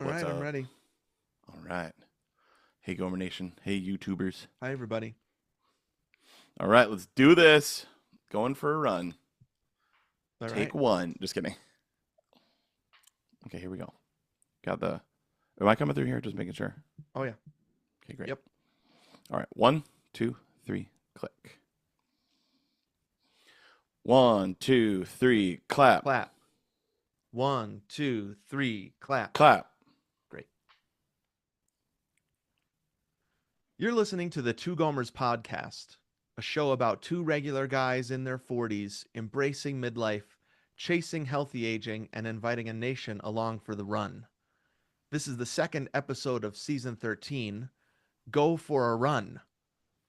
All What's right, I'm up? ready. All right. Hey, Gomer Nation. Hey, YouTubers. Hi, everybody. All right, let's do this. Going for a run. All Take right. one. Just kidding. Okay, here we go. Got the. Am I coming through here? Just making sure. Oh, yeah. Okay, great. Yep. All right. One, two, three, click. One, two, three, clap. Clap. One, two, three, clap. Clap. Great. You're listening to the Two Gomers podcast, a show about two regular guys in their 40s embracing midlife, chasing healthy aging, and inviting a nation along for the run. This is the second episode of season 13, Go for a Run,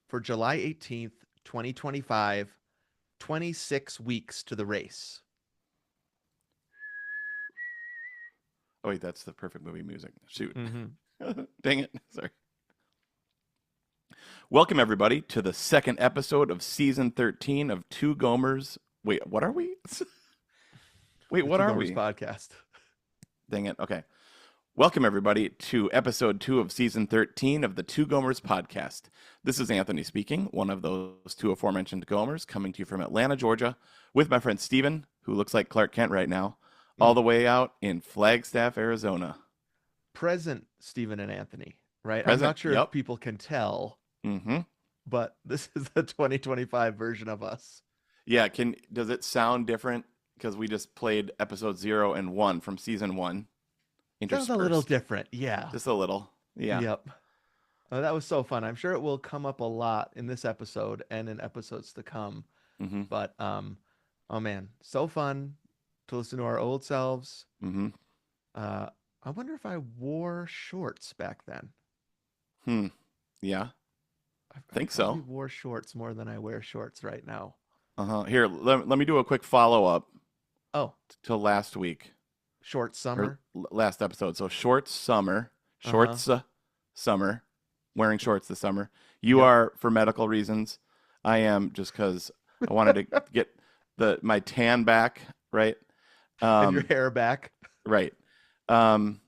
for July 18th, 2025, 26 weeks to the race. Oh, wait, that's the perfect movie music. Shoot. Mm-hmm. Dang it. Sorry. Welcome, everybody, to the second episode of season 13 of Two Gomers. Wait, what are we? Wait, The what Two are Gomers we? podcast. Dang it. Okay. Welcome, everybody, to episode 2 of season 13 of the Two Gomers podcast. This is Anthony speaking, one of those two aforementioned Gomers, coming to you from Atlanta, Georgia, with my friend Steven, who looks like Clark Kent right now, all the way out in Flagstaff, Arizona. Present Stephen and Anthony, right? I'm Present. not sure if Yep. people can tell, Mm-hmm. but this is the 2025 version of us. Yeah. Does it sound different? Because we just played episode 0 and 1 from season 1, Sounds a little interspersed. different. Yeah. Just a little. Yeah. Yep. That was so fun. I'm sure it will come up a lot in this episode and in episodes to come. Mm-hmm. But oh man, so fun to listen to our old selves. Mm-hmm. I wonder if I wore shorts back then. Yeah. I Think probably so. wore shorts more than I wear shorts right now. Uh-huh. Here, let me do a quick follow-up Oh, to last week. short Or summer. last episode. So Uh-huh. summer, wearing shorts this summer. You Yep. are for medical reasons. I am just because I wanted to get my tan back, right? And your Um, hair back. right. Um,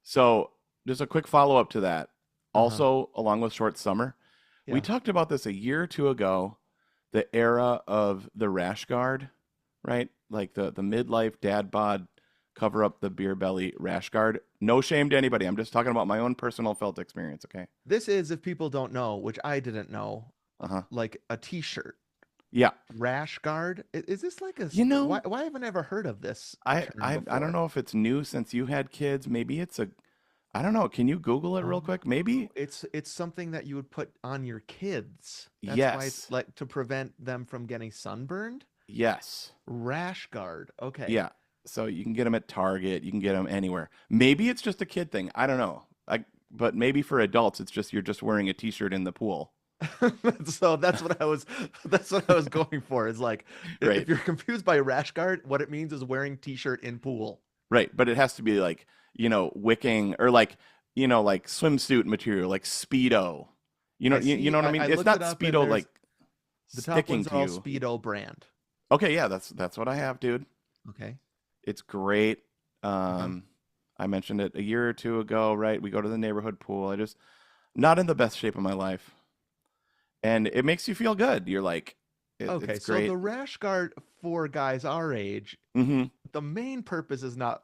so just a quick follow up to that. Uh-huh. Also, along with short summer, we Yeah. talked about this a year or two ago. The era of the rash guard, right? Like the midlife dad bod cover up the beer belly rash guard. No shame to anybody. I'm just talking about my own personal felt experience, okay? This is, if people don't know, which I didn't know, Uh-huh. like a t-shirt. Yeah. Rash guard. Is this like a You why know, haven't I ever heard of this I term I I don't before? know if it's new since you had kids. Maybe it's a I don't know. Can you Google it real Oh, quick? Maybe? it's something that you would put on your kids. That's why it's Yes. like to prevent them from getting sunburned. Yes. Rash guard. Okay. Yeah. So you can get them at Target, you can get them anywhere. Maybe it's just a kid thing. I don't know. But maybe for adults it's just you're just wearing a t-shirt in the pool. So that's what I was going for. Is like if Right. you're confused by rash guard, what it means is wearing t-shirt in pool. Right, but it has to be like, wicking or like, like swimsuit material, like Speedo. I You see. know what I I mean? It's looked it not up and Speedo there's like the top sticking ones to are all you. Speedo brand. Okay, yeah, that's what I have, dude. Okay. It's great. Uh-huh. I mentioned it a year or two ago, right? We go to the neighborhood pool. I just not in the best shape of my life. And it makes you feel good. You're like, Okay, it's so great. the rash guard for guys our age, Mm-hmm. the main purpose is not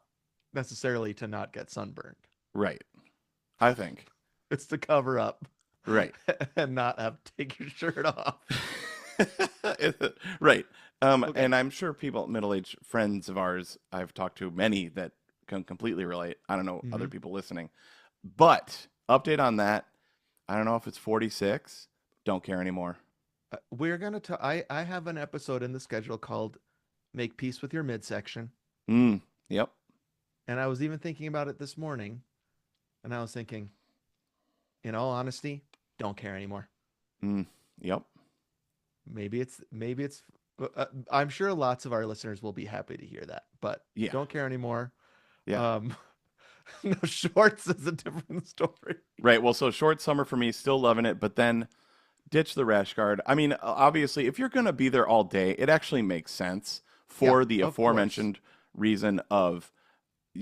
necessarily to not get sunburned. Right. I think. It's to cover up Right. and not have to take your shirt off. Right. Okay. And I'm sure people, middle-aged friends of ours, I've talked to many that can completely relate. I don't know other Hmm. people listening. But update on that. I don't know if it's 46. Don't care anymore. We're gonna I have an episode in the schedule called "Make Peace with Your Midsection," Yep. and I was even thinking about it this morning, and I was thinking, in all honesty, don't care anymore. Yep. Maybe it's. I'm sure lots of our listeners will be happy to hear that, but Yeah. don't care anymore. Yeah. Um, no, shorts is a different story. Right. Well, so short summer for me, still loving it, but then ditch the rash guard. I mean, obviously, if you're going to be there all day, it actually makes sense Yeah, for the of course. aforementioned reason of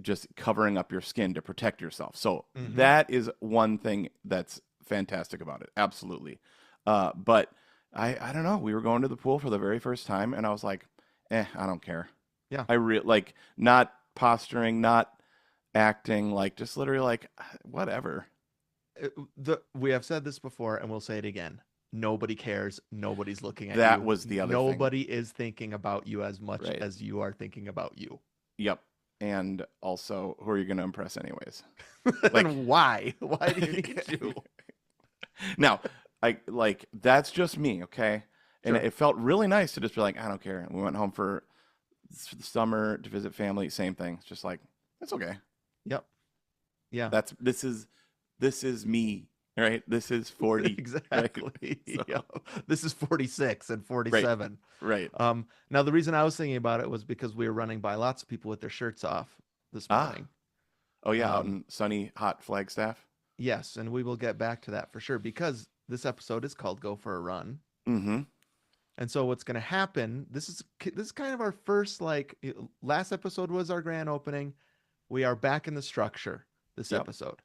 just covering up your skin to protect yourself. So Mm-hmm. that is one thing that's fantastic about it. Absolutely. But I don't know. We were going to the pool for the very first time, and I was like, I don't care. Yeah. Like not posturing, not acting, like just literally like whatever. We have said this before, and we'll say it again. Nobody cares. Nobody's looking at That you. was the other thing. Nobody is thinking about you as much Right. as you are thinking about you. Yep. And also, who are you going to impress anyways? And why? Why do you need to? Now, I like that's just me, okay? And Sure. it felt really nice to just be like, I don't care. And we went home for the summer to visit family. Same thing. It's just like it's okay. Yep. Yeah. This is me, right? This is 40, right? Exactly. So, Yep. This is 46 and right, 47. right. Now the reason I was thinking about it was because we were running by lots of people with their shirts off this Ah, morning. oh yeah, out Um, in sunny, hot Flagstaff. yes, and we will get back to that for sure because this episode is called "Go for a Run." Mm-hmm. And so what's going to happen? This is kind of our first last episode was our grand opening. We are back in the structure this Yep. episode.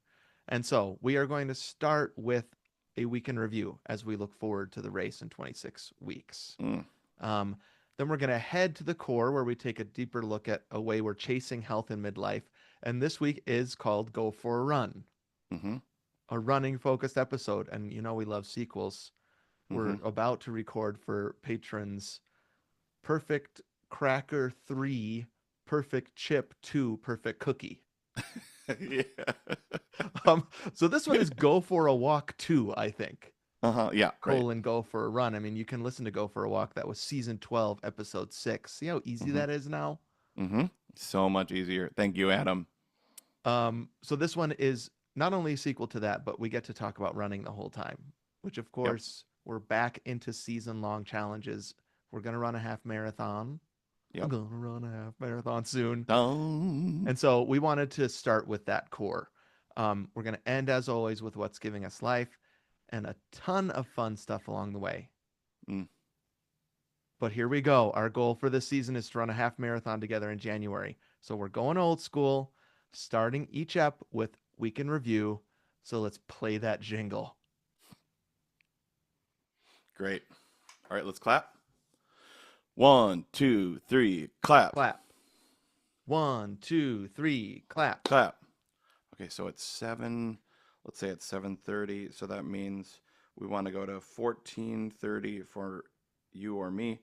And so we are going to start with a week in review as we look forward to the race in 26 weeks. Mm. Um, then we're going to head to the core where we take a deeper look at a way we're chasing health in midlife. And this week is called Go for a Run, Mm-hmm. a running focused episode. And we love sequels. We're Mm-hmm. about to record for patrons Perfect Cracker 3, Perfect Chip 2, Perfect Cookie. Yeah. So this one is Go for a Walk 2, I think. Uh-huh. Yeah, right. Go for a run. I mean, you can listen to Go for a Walk. That was season 12, episode 6. See how easy Mm-hmm. that is now? Mm-hmm. So much easier. Thank you, Adam. So this one is not only a sequel to that, but we get to talk about running the whole time, which of Yep. course we're back into season long challenges. We're going to run a half marathon. I'm Yep. going to run a half marathon soon. Dun. And so we wanted to start with that core. We're going to end, as always, with what's giving us life and a ton of fun stuff along the way. Mm. But here we go. Our goal for this season is to run a half marathon together in January. So we're going old school, starting each ep with week in review. So let's play that jingle. Great. All right, let's clap. 1, 2, 3, clap. Clap. 1, 2, 3, clap. Clap. Okay, so it's 7. Let's say it's 7:30. So that means we want to go to 14:30 for you or me,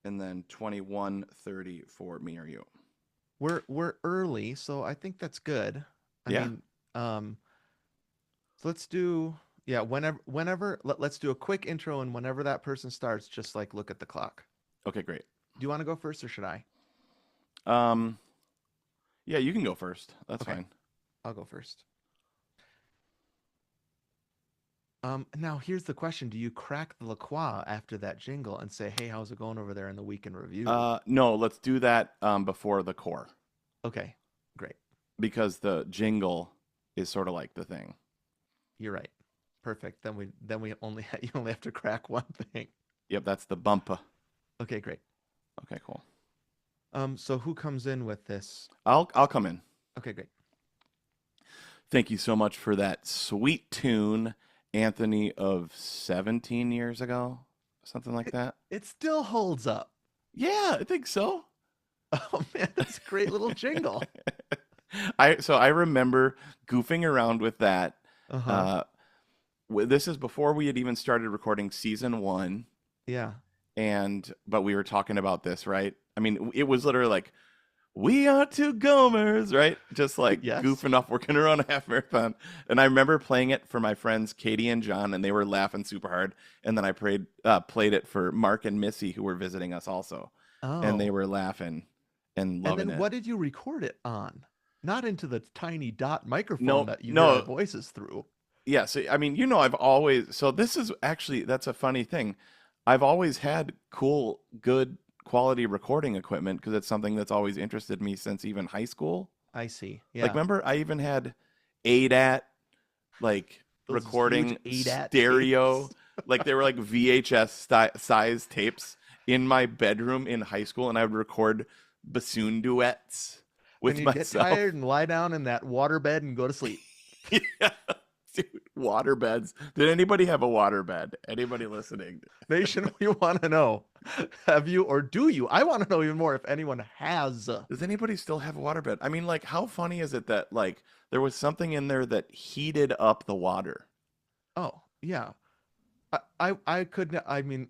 and then 21:30 for me or you. We're early, so I think that's good. I Yeah. mean, so let's do let's do a quick intro, and whenever that person starts, just like look at the clock. Okay, great. Do you want to go first or should I? Yeah, you can go first. That's Okay. fine. I'll go first. Now here's the question: do you crack the La Croix after that jingle and say, "Hey, how's it going over there in the week in review"? No, let's do that before the core Okay, great. because the jingle is sort of like the thing. You're right. Perfect. Then we only you only have to crack one thing. Yep, that's the bumper. Okay, great. Okay, cool. So who comes in with this? I'll come in. Okay, great. Thank you so much for that sweet tune, Anthony, of 17 years ago, something like that. It still holds up. Yeah, I think so. Oh man, that's a great little jingle. I remember goofing around with that. Uh-huh. This is before we had even started recording season 1, Yeah. but we were talking about this, right? I mean, it was literally like, we are two Gomers, right? Just like Yes. goofing off. We're gonna run a half marathon, and I remember playing it for my friends Katie and John, and they were laughing super hard. And then I played it for Mark and Missy, who were visiting us also, and they Oh. were laughing and And loving then it. what did you record it on? Not into the tiny dot microphone No, that you hear no. our voices through. Yeah, so I mean, I've always, so this is actually, that's a funny thing. I've always had cool, good quality recording equipment because it's something that's always interested me since even high school. I see. Like, Yeah. remember, I even had ADAT, like, Those recording huge ADAT stereo. tapes. Like, they were like VHS size tapes in my bedroom in high school, and I would record bassoon duets. and with you'd get myself. tired and lie down in that water bed and go to sleep. Yeah. Dude, water beds. Did anybody have a water bed? Anybody listening? Nation, we want to know, have you or do you? I want to know even more if anyone has. Does anybody still have a water bed? I mean, like, how funny is it that like there was something in there that heated up the water? Oh, yeah. I couldn't. I mean,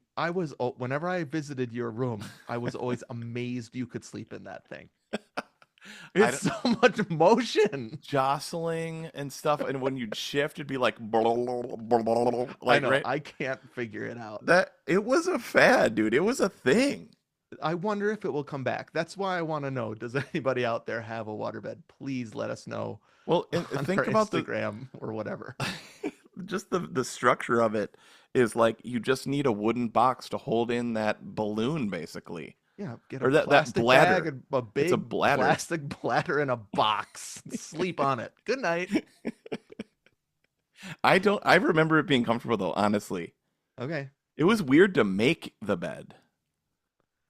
whenever I visited your room, I was always amazed you could sleep in that thing. I It's don't, so much motion. jostling and stuff, and when you'd shift, it'd be like, I like know. right. I can't figure it out. That it was a fad, dude. It was a thing. I wonder if it will come back. That's why I want to know. Does anybody out there have a waterbed? Please let us know Well, and on our think about the Instagram or whatever. just the structure of it is like you just need a wooden box to hold in that balloon, basically, Yeah, get a or that plastic bag bladder. and a It's a big bladder. plastic bladder in a box. Sleep on it. Good night. I don't. I remember it being comfortable though. Honestly, Okay. it was weird to make the bed.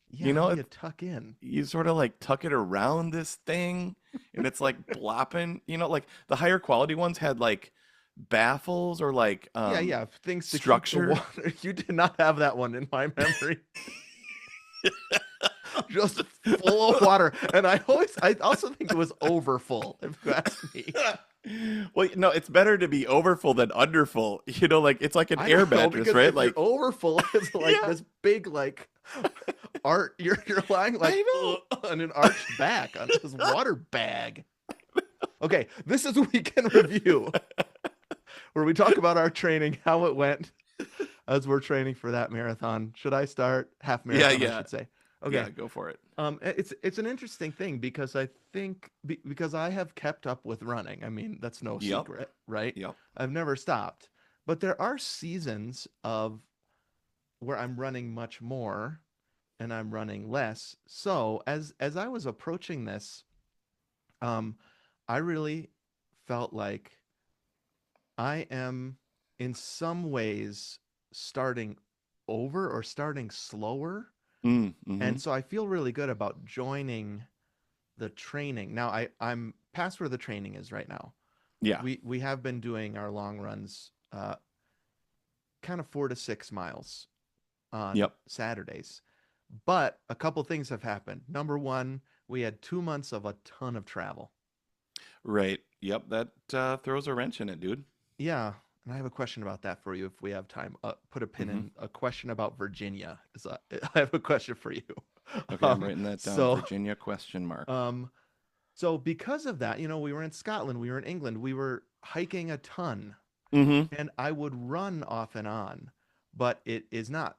Yeah, You how know, do you tuck in? you sort of like tuck it around this thing, and it's like blopping. You know, like the higher quality ones had like baffles or like Yeah, yeah, things to keep the structure. water. You did not have that one in my memory. Just full of water. And I also think it was over full, if you ask me. Well, no, it's better to be overfull than underfull. You know, like it's like an I air don't know, mattress, because right? if you're Like, over full, it's like yeah, this big like art. You're lying like I know. on an arched back on this water bag. Okay, this is Weekend Review, where we talk about our training, how it went as we're training for that marathon. Should I start? Half Yeah, marathon, I yeah, should say. yeah. Okay. Go for it. It's an interesting thing because I think because I have kept up with running. I mean, that's no Yep, secret, right? yep. I've never stopped. But there are seasons of where I'm running much more and I'm running less. So as I was approaching this, um, I really felt like I am in some ways starting over or starting slower. Mm-hmm. And so I feel really good about joining the training. Now I'm past where the training is right now. Yeah. We have been doing our long runs kind of 4 to 6 miles on Yep. Saturdays. But a couple things have happened. Number one, we had 2 months of a ton of travel. Right. Yep. That throws a wrench in it, dude. Yeah, and I have a question about that for you if we have time. Put a pin Mm-hmm. in a question about Virginia. I have a question for you. Okay, I'm Um, writing that down. so, Virginia question mark. um, so because of that, we were in Scotland, we were in England, we were hiking a ton, Mm-hmm. and I would run off and on, but it is not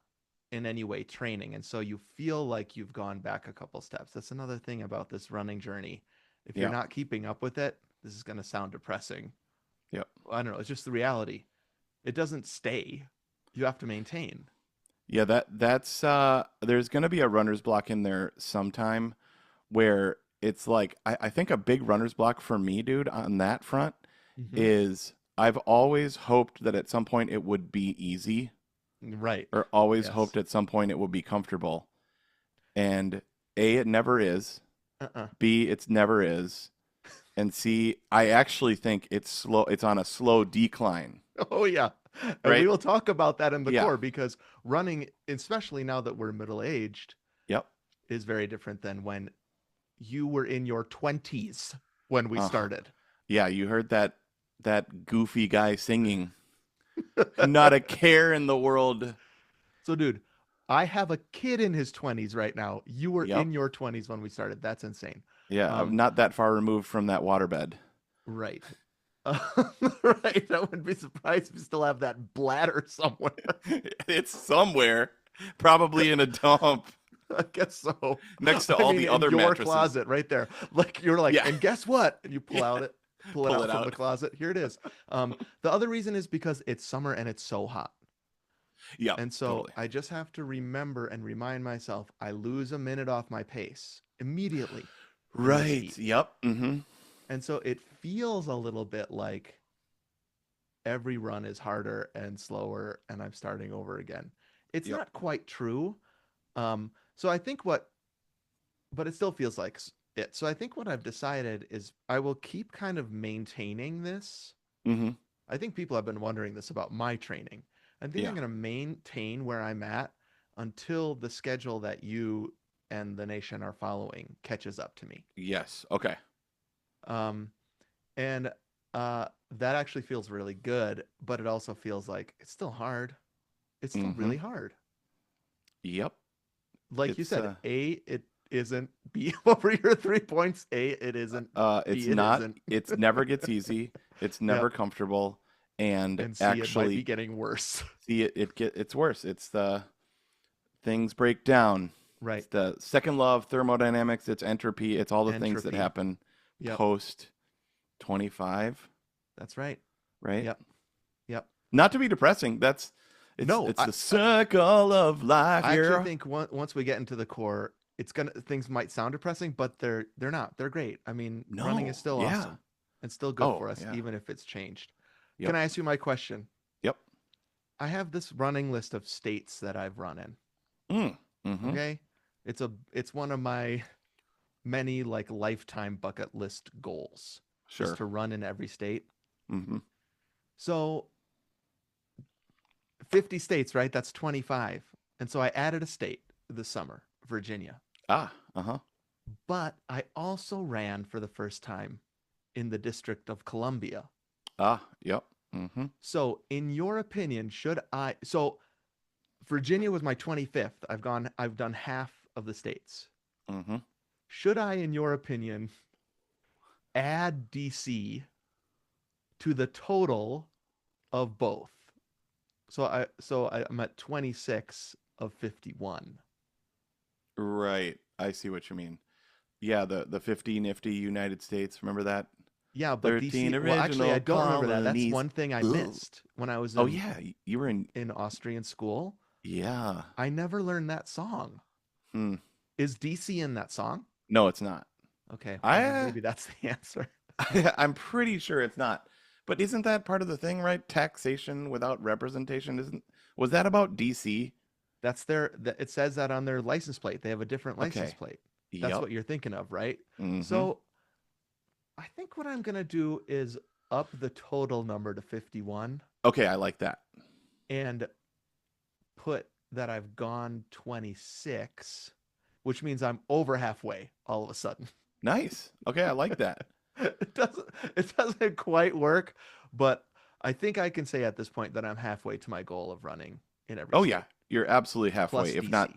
in any way training, and so you feel like you've gone back a couple steps. That's another thing about this running journey. If you're Yeah. not keeping up with it, this is going to sound depressing. Yep. I don't know. It's just the reality. It doesn't stay. You have to maintain. Yeah, that's there's gonna be a runner's block in there sometime where it's like I think a big runner's block for me, dude, on that front Hmm. is I've always hoped that at some point it would be easy, Right. or always Yes. hoped at some point it would be comfortable. And A, it never is. Uh-uh. B, it's never is. And C, I actually think it's on a slow decline, Oh yeah. And we right? will talk about that in the Yeah. core because running, especially now that we're middle-aged, Yep. is very different than when you were in your 20s when we Uh, started. yeah, you heard that goofy guy singing. Not a care in the world. So dude, I have a kid in his 20s right now. You were Yep. in your 20s when we started. That's insane. Yeah, I'm Um, not that far removed from that waterbed. right. Uh, right. I wouldn't be surprised if you still have that bladder somewhere. It's somewhere, probably in a dump I guess so. next to I all mean, the in other your mattresses. closet right there. Like you're like, Yeah, and guess what? And you yeah. pull it Pull out it from the out. closet. Here it is. The other reason is because it's summer and it's so hot. Yep, And so totally. I just have to remember and remind myself I lose a minute off my pace immediately in this Right. heat. Yep. Mm-hmm. And so it feels a little bit like every run is harder and slower and I'm starting over again. It's Yep. not quite true. So I think but it still feels like it. So I think what I've decided is I will keep kind of maintaining this. Mm-hmm. I think people have been wondering this about my training. I think I'm Yeah. going to maintain where I'm at until the schedule that you and the nation are following catches up to me. Yes. Okay. Um, and that actually feels really good, but it also feels like it's still hard. It's still Mm-hmm. really hard. Yep. Like you It's said, A, it isn't. B, over your 3 points. A, it isn't. it's B, it not. isn't. It's never gets easy. It's never Yep. comfortable, and And C, it might be actually, getting worse. see it's worse. It's the things break down. Right. It's the second law of thermodynamics. It's entropy. It's all the things that Entropy. happen Yep. post 25, That's right. right? Yep. Yep. Not to be depressing. No, It's the circle of life I actually here. think once we get into the core, it's gonna things might sound depressing, but they're not. They're great. I mean, running is No. still Yeah. awesome and still good Oh, for us, yeah. even if it's changed. Can Yep. I ask you my question? Yep. I have this running list of states that I've run in. Mm-hmm. Okay, it's one of my many like lifetime bucket list goals is Sure. to run in every state. Mm-hmm. So 50 states, right? That's 25. And so I added a state this summer, Virginia. Ah. Uh-huh. But I also ran for the first time in the District of Columbia. Ah. Yep. Mm-hmm. So, in your opinion, should I? So, Virginia was my 25th. I've done half of the states. Mm-hmm. Should I, in your opinion, add DC to the total of both? I'm at 26 of 51. Right. I see what you mean. Yeah, the 50 nifty United States. Remember that? Yeah, but 13 DC, well, actually, I original don't remember that. That's colonies. one thing I Ugh. missed when I was Oh in yeah, you were in. Austrian school. Yeah. I never learned that song. Hmm. Is DC in that song? No, it's not. Okay, well then I maybe that's the answer. I'm pretty sure it's not. But isn't that part of the thing, right? Taxation without representation isn't. Was that about DC? That's it says that on their license plate. They have a different license Okay. plate. That's Yep. what you're thinking of, right? Mm-hmm. So I think what I'm gonna do is up the total number to 51 Okay, I like that. and put that I've gone 26, which means I'm over halfway all of a sudden. Nice. Okay, I like that. It doesn't quite work, but I think I can say at this point that I'm halfway to my goal of running in every Oh state yeah, you're absolutely halfway, plus if DC. not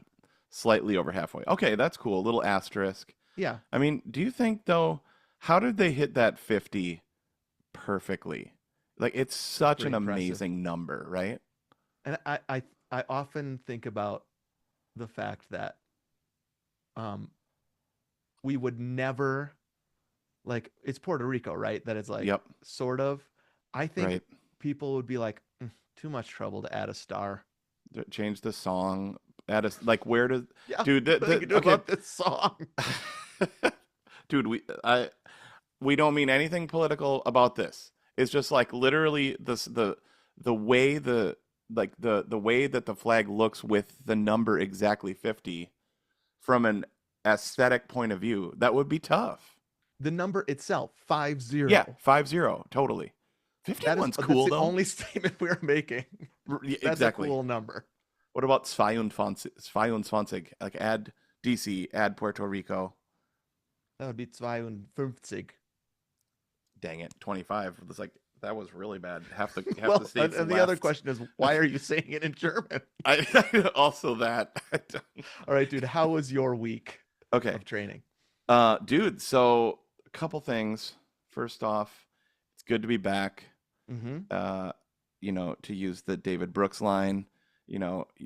slightly over halfway. Okay, that's cool. A little asterisk. Yeah, I mean, do you think though, how did they hit that 50 perfectly? Like it's such pretty an impressive. amazing number, right? And I often think about the fact that um we would never like it's Puerto Rico, right? That it's like Yep, sort of. I think right. people would be like, too much trouble to add a star. Change the song. Add a like where does Yeah, dude what are you do okay. about this song? Dude, we don't mean anything political about this. It's just like literally the way the way that the flag looks with the number exactly 50 from an aesthetic point of view, that would be tough. The number itself, Yeah, 50. 50, totally. That's 51's cool the though. only statement we are making. Yeah, That's a exactly. cool number. What about 22? Like add DC, add Puerto Rico. That would be 52. Dang it, 25. It's like that was really bad. Half the Well, and, states and the other left. question is, why are you saying it in German? Also that. All right, dude, how was your week Okay. of training? Dude, so a couple things. First off, it's good to be back. Mm-hmm. To use the David Brooks line,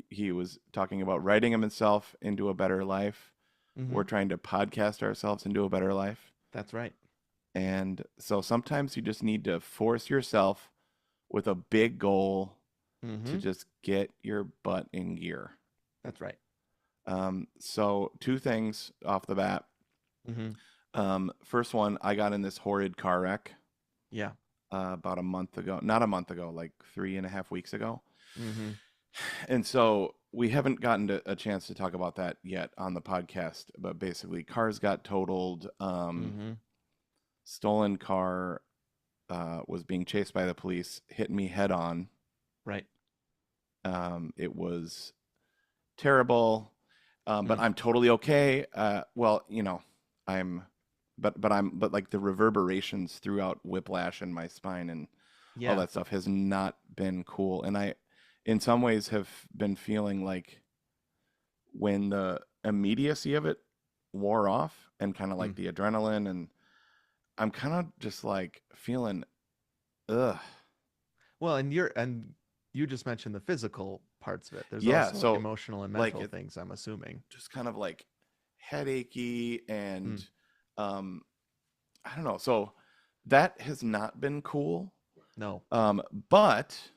he was talking about writing himself into a better life. Mm-hmm. We're trying to podcast ourselves into a better life. That's right. And so sometimes you just need to force yourself with a big goal Mm-hmm. to just get your butt in gear. That's right. So two things off the bat. Mm-hmm. First one, I got in this horrid car wreck Yeah. about a month ago. Not a month ago, like 3.5 weeks ago. Mm-hmm. And so we haven't gotten a chance to talk about that yet on the podcast, but basically cars got totaled. Mm-hmm. Stolen car was being chased by the police, hit me head on. Right. It was terrible, but Mm. I'm totally okay. Well, but like the reverberations throughout whiplash in my spine and all Yeah. that stuff has not been cool. And I, in some ways, have been feeling like when the immediacy of it wore off and kind of like Mm. the adrenaline, and I'm kind of just like feeling, ugh. Well, and you just mentioned the physical parts of it. There's Yeah. also So emotional and like mental it things, I'm assuming. just kind of like headachy Mm. and um, I don't know. So that has not been cool. No. But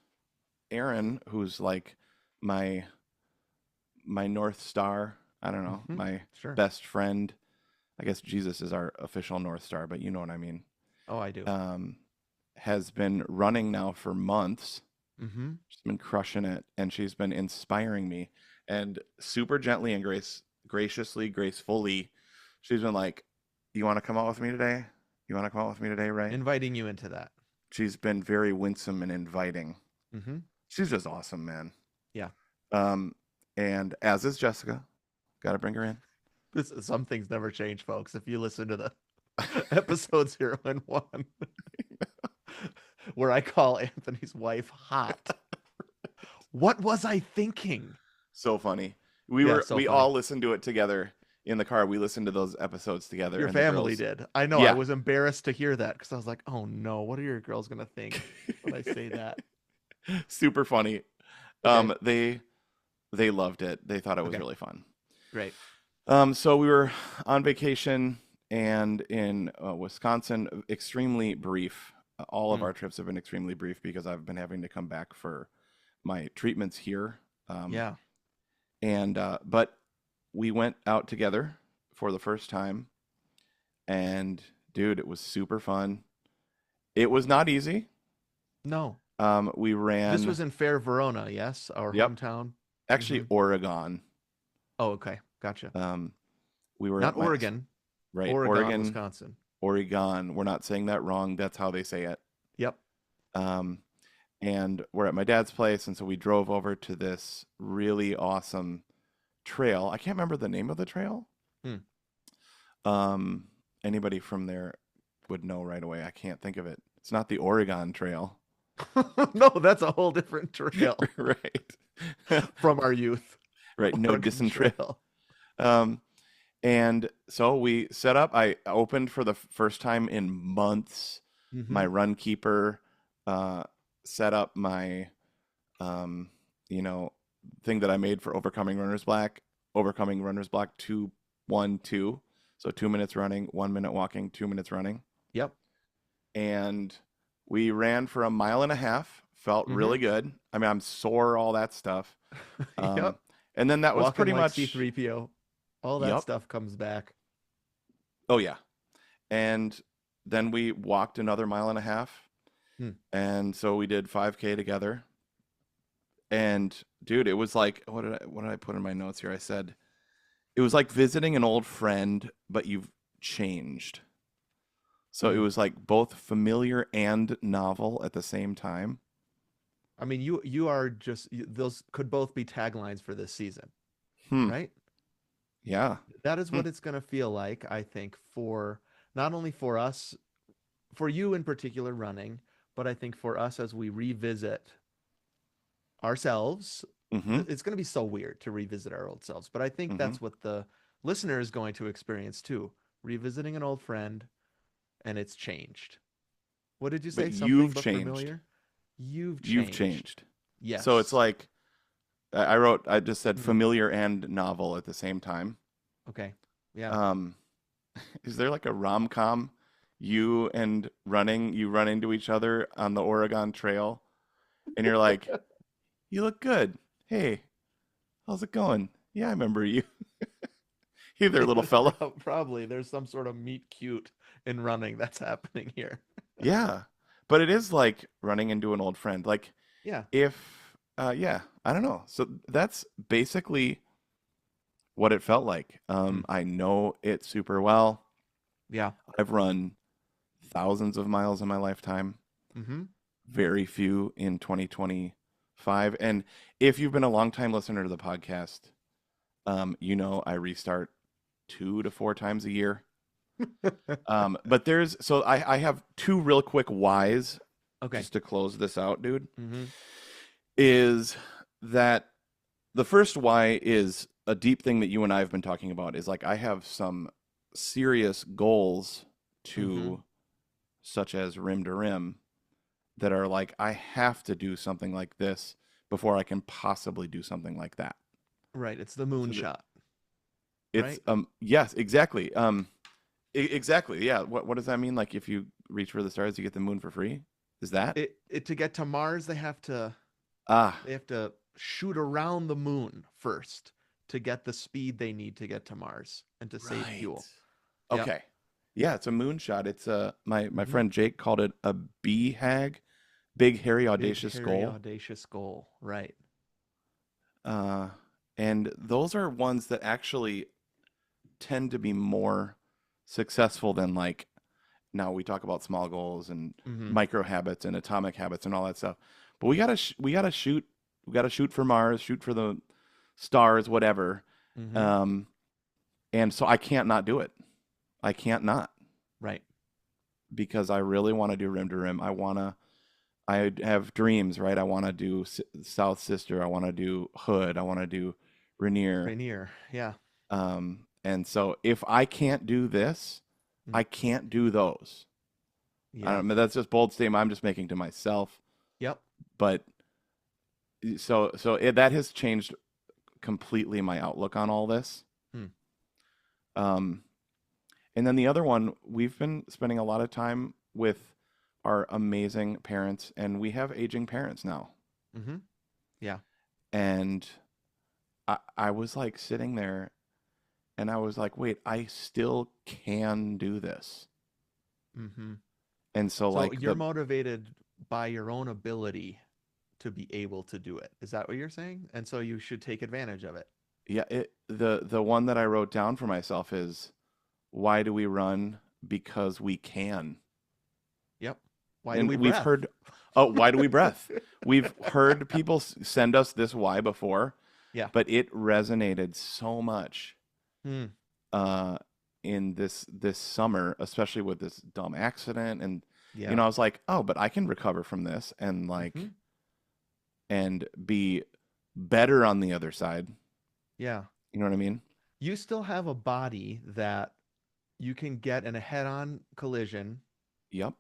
Aaron, who's like my North Star, I don't know, Mm-hmm. my Sure. best friend. I guess Jesus is our official North Star, but you know what I mean. Oh, I do. Um, has been running now for months. Mm-hmm. She's been crushing it, and she's been inspiring me. And super gently and graciously, gracefully, she's been like, "You want to come out with me today? You want to come out with me today, right?" Inviting you into that. She's been very winsome and inviting. Mm-hmm. She's just awesome, man. Yeah. Um, and as is Jessica. Got to bring her in. Some things never change, folks. If you listen to the episode 0 and 1, where I call Anthony's wife hot. What was I thinking? So funny. Yeah, so We funny. all listened to it together in the car. We listened to those episodes together. Your and the family girls, did. I know. I yeah, was embarrassed to hear that because I was like, oh no, what are your girls going to think when I say that? super funny. Okay. They loved it. They thought it was Okay. really fun. Great. So we were on vacation and in Wisconsin, extremely brief. All of Mm. our trips have been extremely brief because I've been having to come back for my treatments here. Yeah. And but we went out together for the first time, and dude, it was super fun. It was not easy. No. We This ran, was in Fair Verona, yes? Our yep, hometown. actually Hmm. Oregon. Oh, okay. Gotcha. Um, we were Not at my Oregon. right Oregon, Oregon, Wisconsin. Oregon. We're not saying that wrong. That's how they say it. Yep. Um, and we're at my dad's place, and so we drove over to this really awesome trail. I can't remember the name of the trail. Hmm. Um, Anybody from there would know right away. I can't think of it. It's not the Oregon Trail. No, that's a whole different trail Right. from our youth. Right. No Oregon distance trail. Trail. Um, and so we set up. I opened for the first time in months. Hmm. My run keeper set up my, um, you know, thing that I made for overcoming runner's block 2-1-2. So 2 minutes running, 1 minute walking, 2 minutes running. Yep. And we ran for a mile and a half. Felt Hmm. really good. I mean, I'm sore, all that stuff. Yep. And then that was Walking pretty like much, C3PO. All that yep. stuff comes back. Oh, yeah. And then we walked another mile and a half. Hmm. And so we did 5K together. And dude, it was like, what did I put in my notes here? I said, it was like visiting an old friend, but you've changed. So it Hmm. was like both familiar and novel at the same time. I mean, you are just those could both be taglines for this season, Hmm. right? Yeah. That is Hmm. what it's going to feel like, I think, for not only for us, for you in particular running, but I think for us as we revisit ourselves. Mm-hmm. It's going to be so weird to revisit our old selves, but I think Mm-hmm. that's what the listener is going to experience too. Revisiting an old friend, and it's changed. What did you But say? Something you've but changed. familiar? You've You've changed. changed. So it's Yes. like I just said Hmm. familiar and novel at the same time. Okay. Yeah. Um, is there like a rom-com? You run into each other on the Oregon Trail, and you're like, "You look good. Hey, how's it going? Yeah, I remember you. Hey there, little fella." Probably there's some sort of meet cute in running that's happening here. Yeah, but it is like running into an old friend. Like Yeah. if Yeah, I don't know. So that's basically what it felt like. Hmm. I know it super well. Yeah. I've run thousands of miles in my lifetime, Mm-hmm. very few in 2025. And if you've been a long time listener to the podcast, you know I restart 2 to 4 times a year. But I have two real quick whys Okay. just to close this out, dude. Mm-hmm. Is that the first why is a deep thing that you and I have been talking about is like I have some serious goals Mm-hmm. to such as rim to rim that are like I have to do something like this before I can possibly do something like that. Right. It's the So that moonshot, it's right? yes, exactly. Exactly. Yeah. What does that mean? Like if you reach for the stars you get the moon for free? Is that? It to get to Mars, Ah, they have to shoot around the moon first to get the speed they need to get to Mars and to save right. fuel. Yep. Okay. Yeah, it's a moonshot. It's my Mm-hmm. friend Jake called it a BHAG, big hairy Big, audacious hairy, goal. audacious goal. Right. Uh, and those are ones that actually tend to be more successful than like now we talk about small goals and Mm-hmm. micro habits and atomic habits and all that stuff. But we gotta shoot for Mars, shoot for the stars, whatever. Mm-hmm. Um, and so I can't not do it. I can't not Right. because I really want to do rim to rim. I have dreams, right? I want to do South Sister. I want to do Hood. I want to do Rainier. Rainier. Yeah. And so if I can't do this, Mm. I can't do those. I Yeah. don't know. That's just bold statement I'm just making to myself. Yep. But that has changed completely my outlook on all this. Hmm. Um, and then the other one, we've been spending a lot of time with our amazing parents, and we have aging parents now. Mm-hmm. Yeah. And I was like sitting there and I was like, wait, I still can do this. Mm-hmm. And so So like you're motivated by your own ability to be able to do it. Is that what you're saying? And so you should take advantage of it. yeah, the one that I wrote down for myself is why do we run? Because we can. Yep. Why do And we we've breath? heard, oh, why do we breath? We've heard people send us this why before, Yeah. but it resonated so much Hmm. uh, in this summer, especially with this dumb accident. And Yeah. I was like, oh, but I can recover from this and Mm-hmm. like and be better on the other side. Yeah. You know what I mean? You still have a body that you can get in a head-on collision Yep.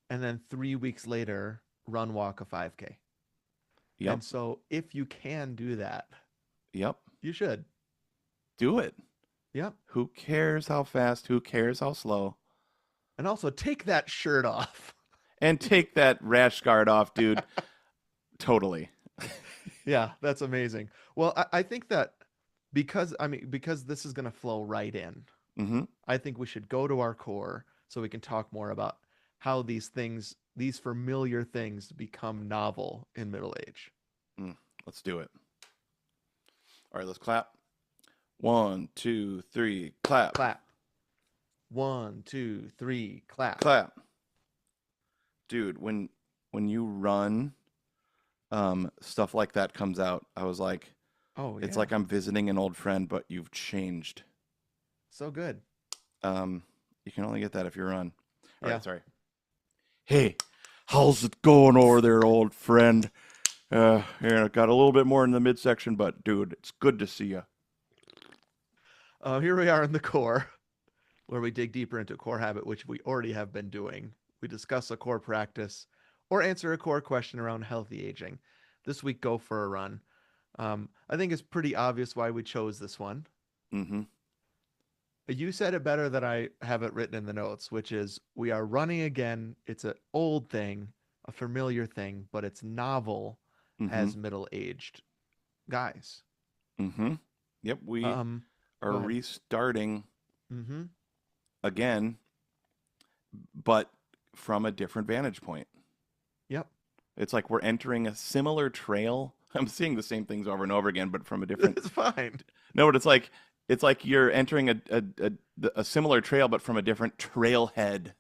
and then 3 weeks later run walk a 5K. Yep. And so if you can do that, Yep. you should. Do it. Yep. Who cares how fast? Who cares how slow? And also take that shirt off. And take that rash guard off, dude. Totally. Yeah, that's amazing. Well, I think that because this is going to flow right in, Mm-hmm. I think we should go to our core so we can talk more about how these familiar things become novel in middle age. Let's do it. All right, let's clap. 1, 2, 3, clap. Clap. 1, 2, 3, clap. Clap. Dude, when you run, stuff like that comes out. I was like, Oh it's yeah. like I'm visiting an old friend, but you've changed. So good. Um, you can only get that if you run. All Yeah. right, sorry. Hey, how's it going over there, old friend? Yeah, got a little bit more in the midsection, but dude, it's good to see you. Here we are in the core, where we dig deeper into core habit, which we already have been doing. We discuss a core practice or answer a core question around healthy aging. This week, go for a run. I think it's pretty obvious why we chose this one. Mm-hmm. You said it better than I have it written in the notes, which is we are running again. It's an old thing, a familiar thing, but it's novel Mm-hmm. as middle-aged guys. Mm-hmm. Yep, we are Go ahead. restarting Mm-hmm. again, but from a different vantage point. Yep. It's like we're entering a similar trail, I'm seeing the same things over and over again, but from a different. It's fine. No, but it's like you're entering a similar trail, but from a different trailhead.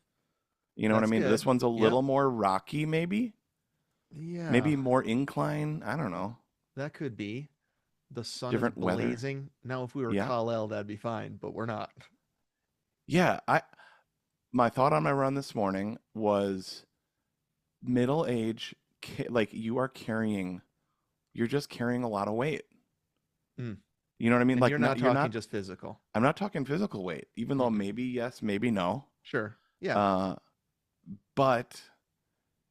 You know what I That's mean? This good. one's a Yep. little more rocky, Yeah, maybe more incline. I don't know. that could be. The sun is Different weather. blazing. Now, if we were Yeah, Kal-El, that'd be fine, but we're not. yeah. I My thought on my run this morning was middle age. Like you're just carrying a lot of weight. Mm. You know what I mean? And you're Like not you're talking not. just physical. I'm not talking physical weight, even though Hmm. maybe yes, maybe no. Sure. Yeah. Uh, but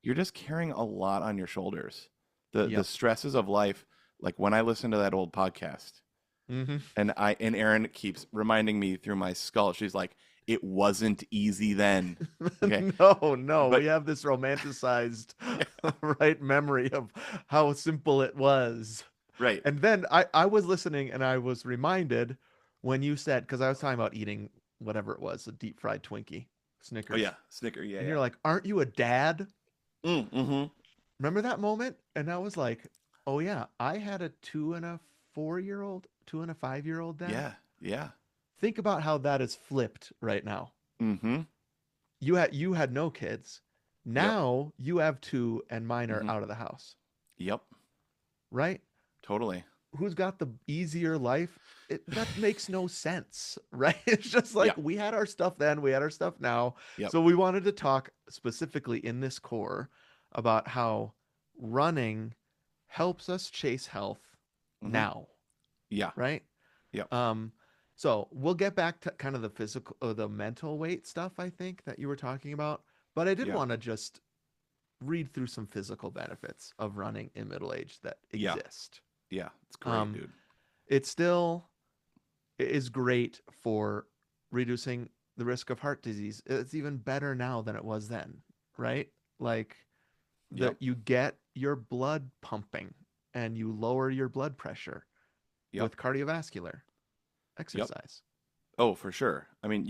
you're just carrying a lot on your shoulders. The Yep. stresses of life, like when I listen to that old podcast, Hmm. and Erin keeps reminding me through my skull, she's like, it wasn't easy then. Okay. No, no, But we have this romanticized, yeah, right, memory of how simple it was. right. And then I was listening and I was reminded when you said, because I was talking about eating whatever it was, a deep fried Twinkie, Oh yeah, Snickers. Snicker, yeah, And yeah. you're like, aren't you a dad? Mm-hmm. Remember that moment? And I was like, oh yeah, I had a 2 and a 4-year-old, 2 and a 5-year-old then. Yeah, yeah. Think about how that is flipped right now. Mm-hmm. You had no kids. Yep. Now you have two and mine are Mm-hmm. out of the house, Yep. right? Totally. Who's got the easier life? That makes no sense, right? It's just Yeah. like we had our stuff then, we had our stuff now. Yep. So we wanted to talk specifically in this core about how running helps us chase health Mm-hmm. now, Yeah. right? Yep. Um, so we'll get back to kind of the physical, the mental weight stuff, I think, that you were talking about. But I did Yeah. want to just read through some physical benefits of running in middle age that Yeah. exist. Yeah. It's great, Um, dude. it still is great for reducing the risk of heart disease. It's even better now than it was then, right? Like Yep. you get your blood pumping and you lower your blood pressure Yep. with cardiovascular Yep. exercise. Oh, for sure. I mean,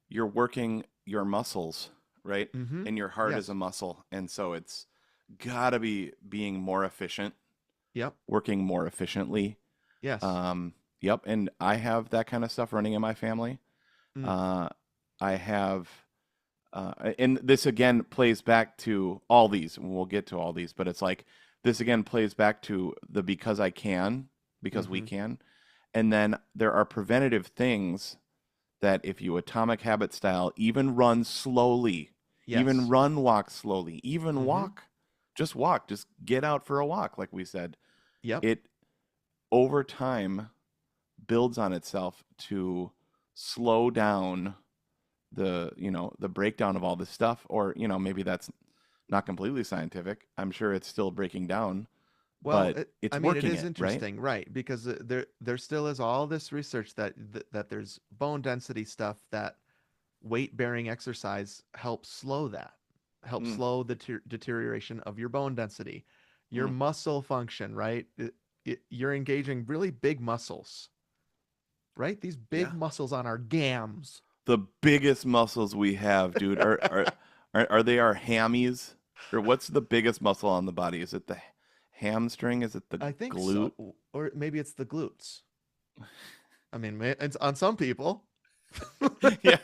you're working your muscles, right? Mm-hmm. And your heart is a Yes. muscle, and so it's gotta be being more efficient, Yep. working more efficiently. Yes. Um, yep. And I have that kind of stuff running in my family. Mm. Uh, I have, and this again plays back to all these, and we'll get to all these, but it's like this again plays back to the because I can, because we Mm-hmm. can. And then there are preventative things that if you atomic habit style, even run slowly, even Yes. run, walk slowly, even Mm-hmm. walk, just get out for a walk, like we said, Yep. it over time builds on itself to slow down the breakdown of all this stuff, or maybe that's not completely scientific. I'm sure it's still breaking down, Well, but it's I mean, it working is it, right? interesting, right? Because there still is all this research that there's bone density stuff that weight-bearing exercise helps Mm, slow the deterioration of your bone density, your mm, muscle function, right? You're engaging really big muscles, right? These big yeah. muscles on our gams. The biggest muscles we have, dude, are they our hammies? Or what's the biggest muscle on the body? Is it the hamstring? Is it the I think glute? so, or maybe it's the glutes. I mean, it's on some people, Yeah.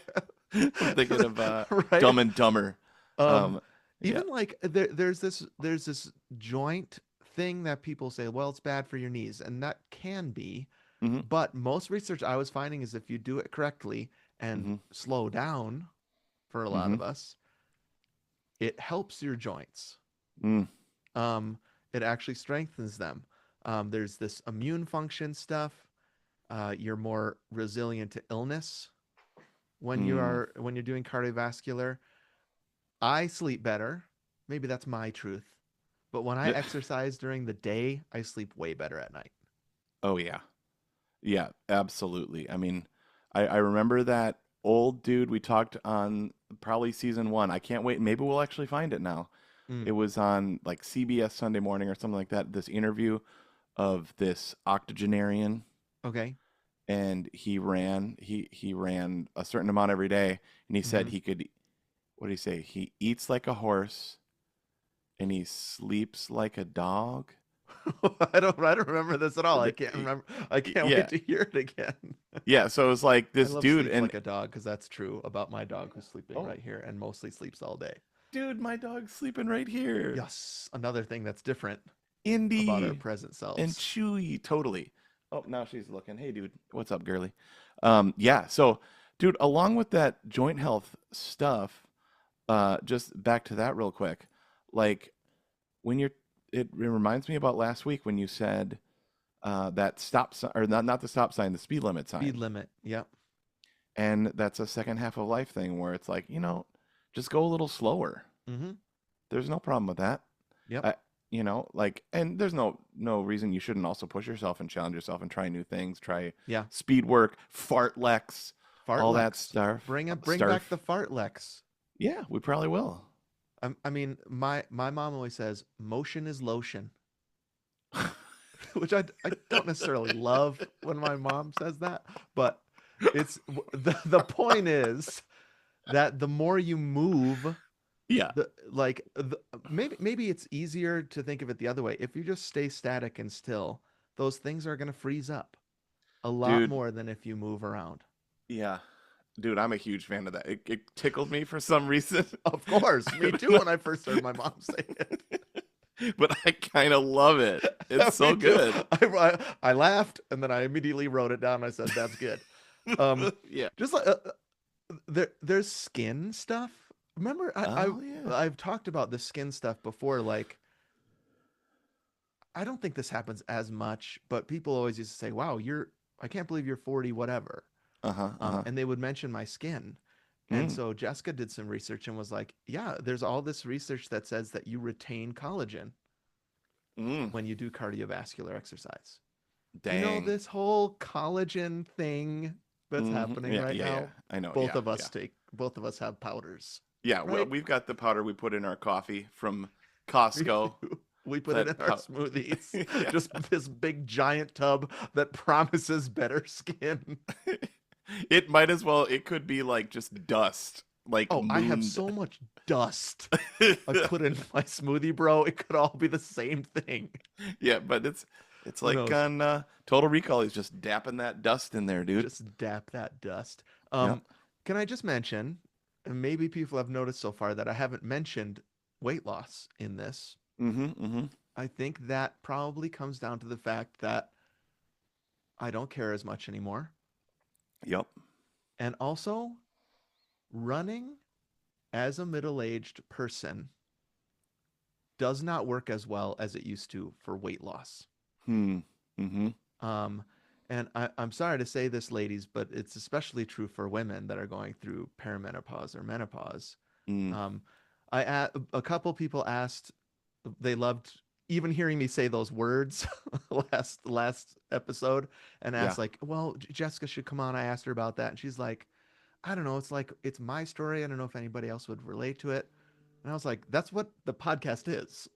I'm thinking of right? Dumb and Dumber. Um, Um, yeah. even like there's this joint thing that people say, well, it's bad for your knees, and that can be, Hmm. but most research I was finding is if you do it correctly and Hmm. slow down for a lot Hmm. of us, it helps your joints. Mm, Um, it actually strengthens them. There's this immune function stuff. You're more resilient to illness mm. when you're doing cardiovascular. I sleep better. Maybe that's my truth. But when I exercise during the day, I sleep way better at night. Oh yeah. Yeah, absolutely. I mean, I remember that old dude we talked on probably season one. I can't wait. Maybe we'll actually find it now. Mm, It was on like CBS Sunday Morning or something like that. This interview of this octogenarian, okay. and he ran a certain amount every day, and he said Hmm. he could. What did he say? He eats like a horse, and he sleeps like a dog. I don't remember this at all. I The- can't remember. I can't wait Yeah, to hear it again. yeah. So it was like I this love dude, sleep and like a dog because that's true about my dog who's sleeping oh, right here and mostly sleeps all day. dude, my dog's sleeping right here. Yes, another thing that's different about our Indy present and selves. Chewy, totally. Oh, now she's looking. Hey, dude, what's up, girly? Yeah. So, dude, along with that joint health stuff, just back to that real quick. Like when it reminds me about last week when you said that stop sign, or not the stop sign, the speed limit Speed sign, limit. Yep. and that's a second half of life thing where it's like, just go a little slower. Mm-hmm. There's no problem with that. Yep. I, like, and there's no reason you shouldn't also push yourself and challenge yourself and try new things, try Yeah. speed work, fartlex, all that Fartlex. stuff. Bring back the fartlex. Yeah, we probably will. I mean, my mom always says motion is lotion, which I don't necessarily love when my mom says that, but the point is that the more you move, Yeah, maybe it's easier to think of it the other way. If you just stay static and still, those things are going to freeze up a lot dude. more than if you move around. Yeah, dude, I'm a huge fan of that. It tickled me for some reason. Of course, me too when I first heard my mom say it. But I kind of love it. It's Me so too. good. I laughed and then I immediately wrote it down. I said, "That's good." Um, Yeah. just like there's skin stuff. Remember, Oh yeah. I've talked about the skin stuff before. Like, I don't think this happens as much, but people always used to say, "Wow, I can't believe you're 40, whatever." Uh-huh. Uh-huh. And they would mention my skin. And Mm. so Jessica did some research and was like, "Yeah, there's all this research that says that you retain collagen Mm. when you do cardiovascular exercise." You know Dang. this whole collagen thing that's happening Yeah, right yeah, yeah. now? I know. Both Yeah, of us yeah. have powders, Yeah, well, right? we've got the powder we put in our coffee from Me Costco. too. We put it That in our pow- smoothies. yeah. Just this big giant tub that promises better skin. It might as well, it could be like just dust, like Oh, I have moon. so much dust I put in my smoothie, bro. It could all be the same thing. Yeah, but it's Who like knows? on Total Recall, he's just dapping that dust in there, dude. Just dap that dust. Yep. Can I just mention, and maybe people have noticed so far that I haven't mentioned weight loss in this. Mm-hmm. Mm-hmm. I think that probably comes down to the fact that I don't care as much anymore. Yep. And also, running as a middle-aged person does not work as well as it used to for weight loss. Hmm. Mm-hmm. Um, and I'm sorry to say this, ladies, but it's especially true for women that are going through perimenopause or menopause. Mm. Um, a couple people asked, they loved even hearing me say those words last episode, and Yeah. asked like, "Well, Jessica should come on." I asked her about that, and she's like, "I don't know. It's like it's my story. I don't know if anybody else would relate to it." And I was like, "That's what the podcast is."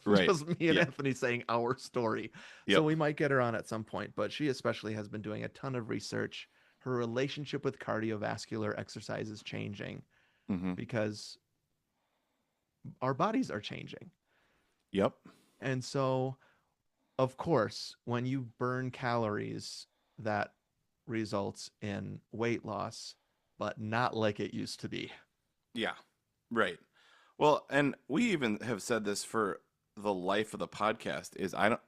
Right. Just me and Yeah. Anthony saying our story. So Yep. we might get her on at some point, but she especially has been doing a ton of research. Her relationship with cardiovascular exercise is changing Mm-hmm. because our bodies are changing. Yep. And so, of course, when you burn calories, that results in weight loss, but not like it used to be. Yeah. Right. Well, and we even have said this for the life of the podcast is I don't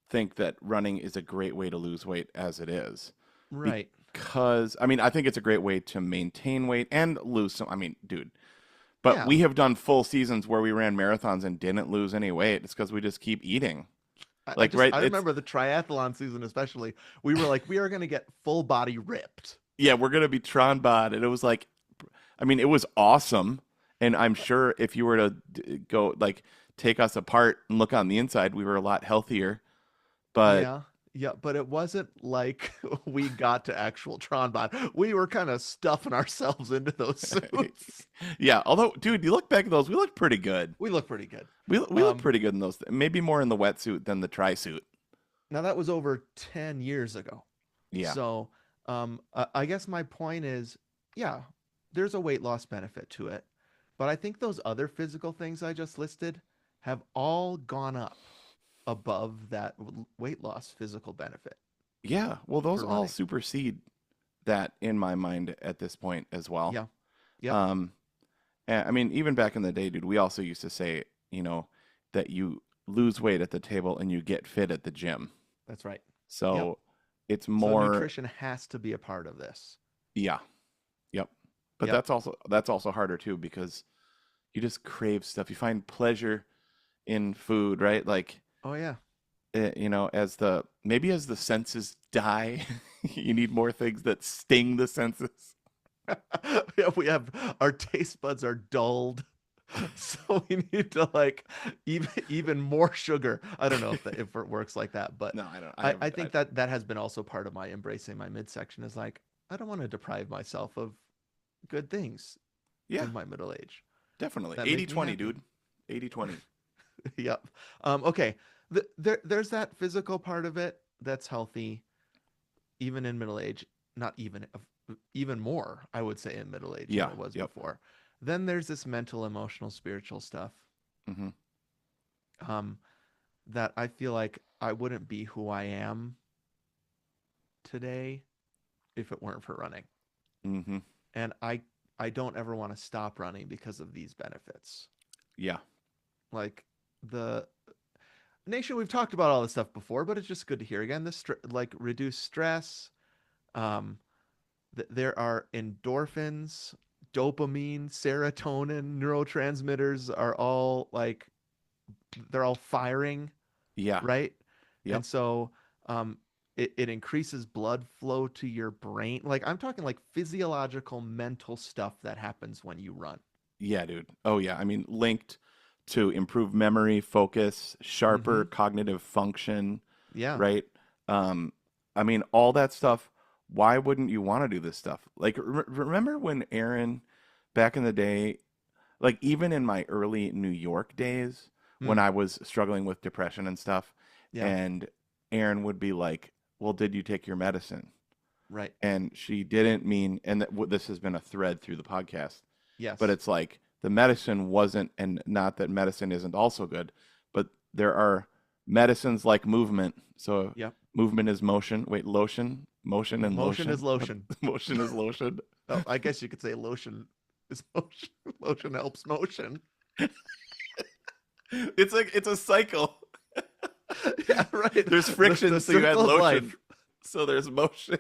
think that running is a great way to lose weight as it is. Right. Because I mean, I think it's a great way to maintain weight and lose some. I mean, dude, but Yeah. we have done full seasons where we ran marathons and didn't lose any weight. It's because we just keep eating. Like, right? I It's remember the triathlon season, especially. We were like, we are going to get full body ripped. yeah, we're gonna be Tronbot, and it was like, I mean, it was awesome, and I'm sure if you were to go like take us apart and look on the inside, we were a lot healthier. But Yeah. Yeah. But it wasn't like we got to actual Tronbot. We were kind of stuffing ourselves into those suits. yeah, although, dude, you look back at those, we look pretty good. We look pretty good. We look pretty good in those. Maybe more in the wetsuit than the tri suit. Now, that was over 10 years ago. Yeah. So, I guess my point is, yeah, there's a weight loss benefit to it. But I think those other physical things I just listed have all gone up above that weight loss physical benefit Yeah, well, those for all running. supersede that in my mind at this point as well. Yeah. Yep. Um, and, I mean, even back in the day, dude, we also used to say, you know, that you lose weight at the table and you get fit at the gym. That's right. Yep. So it's So more, nutrition has to be a part of this. yeah, yep. But Yep. that's also harder too because you just crave stuff. You find pleasure in food, right? Like, Oh yeah. as the senses die, you need more things that sting the senses. Yeah, we have our taste buds are dulled. So we need to like even more sugar. I don't know if it works like that, but No, I don't. I think that that has been also part of my embracing my midsection is like I don't want to deprive myself of good things Yeah, in my middle age definitely. that Eighty make me twenty, happy. dude. 80/20. Yep. Okay. There's that physical part of it that's healthy, even in middle age. Not even even more, I would say, in middle age than Yeah, it was yep. before. Then there's this mental, emotional, spiritual stuff Mhm. um, that I feel like I wouldn't be who I am today if it weren't for running. Mhm. And I don't ever want to stop running because of these benefits. Yeah. Like the nation, we've talked about all this stuff before, but it's just good to hear again. Like reduce stress. Um, there are endorphins, dopamine, serotonin, neurotransmitters are all like they're all firing, Yeah. right? Yep. And so it increases blood flow to your brain. Like I'm talking like physiological, mental stuff that happens when you run. Yeah, dude. Oh yeah. I mean, linked to improved memory, focus, sharper Mm-hmm. cognitive function, Yeah. right? Um, I mean, all that stuff. Why wouldn't you want to do this stuff? Like, remember when Aaron, back in the day, like even in my early New York days when Mm. I was struggling with depression and stuff, Yeah. and Aaron would be like, "Well, did you take your medicine?" Right. And she didn't mean, and this has been a thread through the podcast, but Yes. it's like the medicine wasn't, and not that medicine isn't also good, but there are medicines like movement. So Yep. movement is motion. Wait, lotion, motion, and Motion is lotion. What? lotion. Motion is lotion. Oh, I guess you could say lotion is motion. Lotion helps motion. It's a cycle. Yeah, right. There's The friction, so you add circle of lotion. life. So there's motion.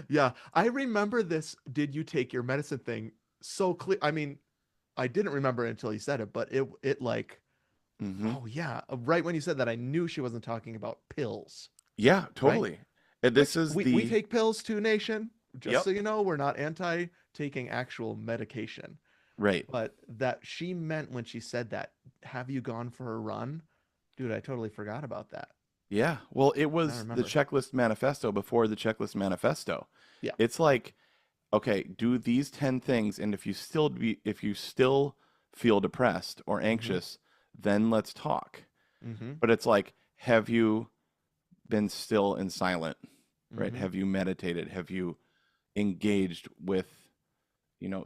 Yeah, I remember this. Did you take your medicine thing so clear? I mean, I didn't remember it until you said it, but it like, Hmm. oh yeah, right when you said that, I knew she wasn't talking about pills, Yeah, right? totally. And this Which is we the take pills too, nation. Just Yep. so you know, we're not anti taking actual medication, Right. but that she meant when she said that. Have you gone for a run, dude? I totally forgot about that. Yeah. Well, it Now I was the remember. checklist manifesto before the checklist manifesto. Yeah. It's like, okay, do these 10 things, and if you still feel depressed or Mm-hmm. anxious, then let's talk. Mm-hmm. But it's like, have you been still and silent? Right? Mm-hmm. Have you meditated? Have you engaged with,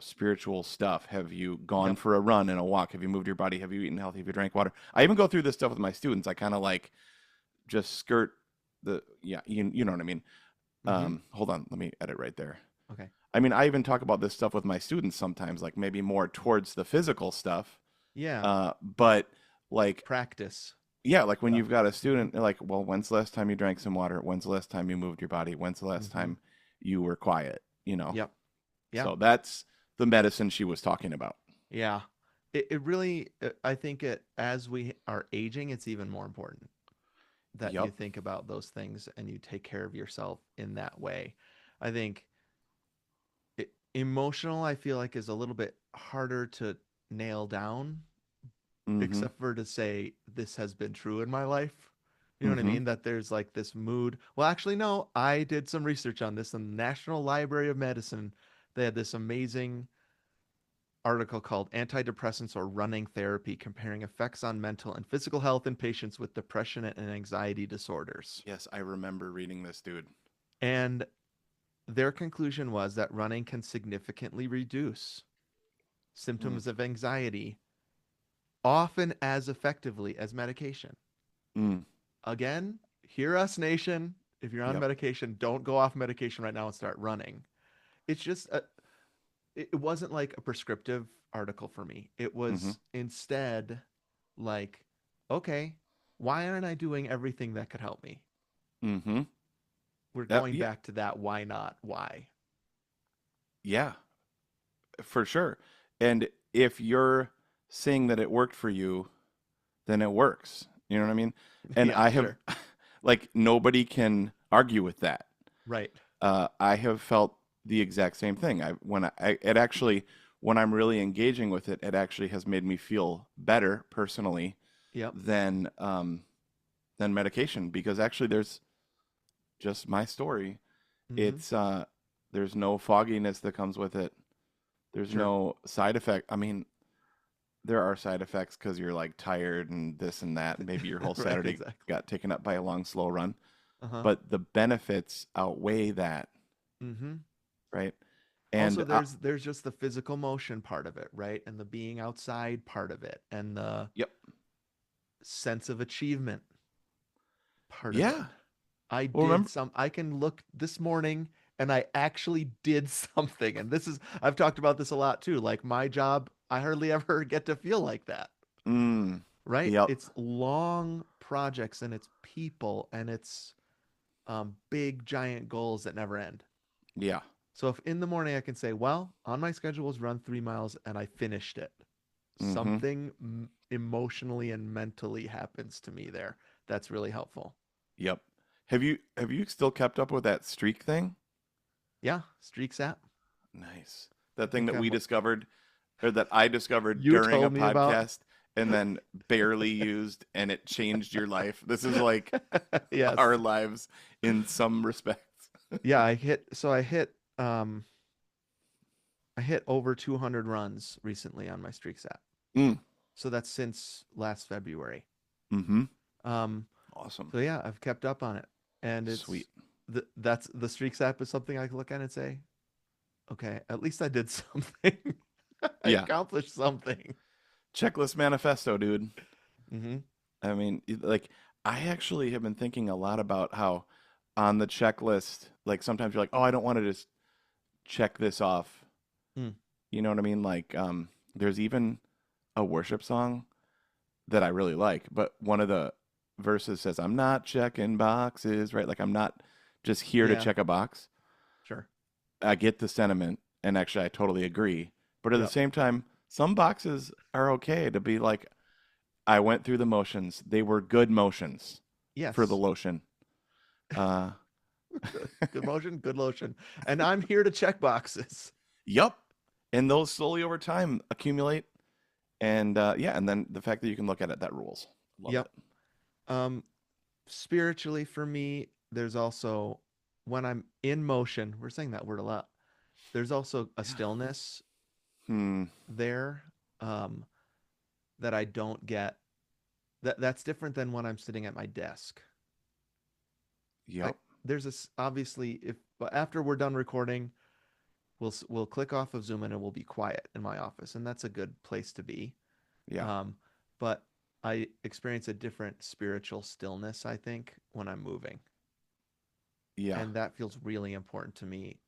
spiritual stuff? Have you gone Yep. for a run and a walk? Have you moved your body? Have you eaten healthy? Have you drank water? I even go through this stuff with my students. I kind of like just skirt yeah, you know what I mean. Mm-hmm. Hold on, let me edit right there. Okay. I mean, I even talk about this stuff with my students sometimes, like maybe more towards the physical stuff. Yeah. But like, Practice yeah, like when stuff. you've got a Mm-hmm. student, they're like, well, when's the last time you drank some water? When's the last time you moved your body? When's the last Mm-hmm. time you were quiet? Yep. Yeah. So that's the medicine she was talking about. Yeah. It really, I think it, as we are aging, it's even more important that you Yep. think about those things and you take care of yourself in that way. I think emotional, I feel like, is a little bit harder to nail down, Mm-hmm. except for to say this has been true in my life. You know what I Mm-hmm. mean? That there's like this mood. Well, actually, no, I did some research on this in the National Library of Medicine. They had this amazing article called Antidepressants or Running Therapy Comparing Effects on Mental and Physical Health in Patients with Depression and Anxiety Disorders. Yes, I remember reading this, dude. And their conclusion was that running can significantly reduce Mm. symptoms of anxiety, often as effectively as medication. Mm. Again, hear us, nation. If you're on Yep. medication, don't go off medication right now and start running. It's just it wasn't like a prescriptive article for me. It Mm-hmm. was instead like, okay, why aren't I doing everything that could help me? Mm-hmm. We're Yep. going Yeah. back to that why not why. Yeah. For sure. And if you're saying that it worked for you, then it works. You know what I mean? And Yeah, I have, sure. like, nobody can argue with that. Right. I have felt the exact same thing. It actually, when I'm really engaging with it, it actually has made me feel better personally Yep. than medication because actually there's just my story. Mm-hmm. It's there's no fogginess that comes with it. There's Sure. no side effect. I mean, there are side effects because you're like tired and this and that. Maybe your whole Right, Saturday exactly. got taken up by a long, slow run. Uh-huh. But the benefits outweigh that, Mm-hmm. right? Also, And there's just the physical motion part of it, right? And the being outside part of it, and the yep, sense of achievement part of it. yeah. I Well, did remember, some, I can look this morning and I actually did something. And this is, I've talked about this a lot too. Like my job, I hardly ever get to feel like that, mm, right? yep, It's long projects and it's people and it's big, giant goals that never end. yeah, So if in the morning I can say, well, on my schedule was run 3 miles and I finished it, mm-hmm, something emotionally and mentally happens to me there. That's really helpful. yep. Have you still kept up with that streak thing? Yeah, Streaks app. Nice. That I thing think that I'm we discovered, or that I discovered you during a told me about. podcast and then barely used, and it changed your life. This is like Yes. our lives in some respects. Yeah, I hit over 200 runs recently on my Streaks app. Mm, So that's since last February. mm-hmm. Um Awesome. so yeah, I've kept up on it. And Sweet. that's the Streaks app is something I can look at and say, okay, at least I did something. I Yeah. accomplished something. Checklist manifesto, dude. Mhm. I mean, like, I actually have been thinking a lot about how on the checklist, like, sometimes you're like, oh, I don't want to just check this off. Mm. You know what I mean? Like, there's even a worship song that I really like, but one of the verses says, I'm not checking boxes, right? Like, I'm not just here to Yeah, check a box. sure. I get the sentiment, and actually, I totally agree. But at the Yep. same time, some boxes are okay to be like, I went through the motions. They were good motions for the Yes. lotion. Uh, Good motion, good lotion. And I'm here to check boxes. yep. And those slowly over time accumulate. And yeah, and then the fact that you can look at it, that rules. Love Yep. it. Um, spiritually for me, there's also when I'm in motion, we're saying that word a lot. There's also a Yeah. stillness Hmm. there um, that I don't get. That's different than when I'm sitting at my desk. I Yep. there's this obviously if but after we're done recording, we'll click off of Zoom and it will be quiet in my office, and that's a good place to be. Yeah. Um, but I experience a different spiritual stillness, I think, when I'm moving. Yeah. And that feels really important to me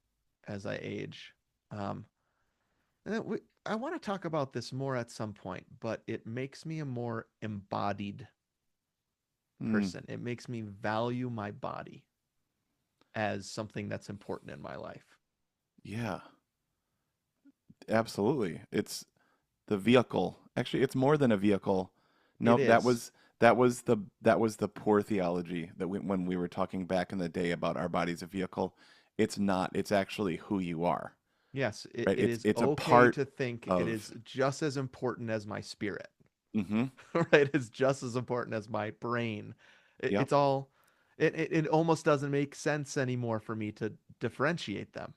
as I age. Um, and then I want to talk about this more at some point, but it makes me a more embodied Hmm. person. It makes me value my body as something that's important in my life. Yeah. Absolutely. It's the vehicle. Actually, it's more than a vehicle. It No, is. that was the poor theology that when we were talking back in the day about our body's a vehicle. It's not. It's actually who you are, Yes, right? it is It's a okay part to think it is of. just as important as my spirit, Mm-hmm. right? It's just as important as my brain. Yep. It's all, it almost doesn't make sense anymore for me to differentiate them.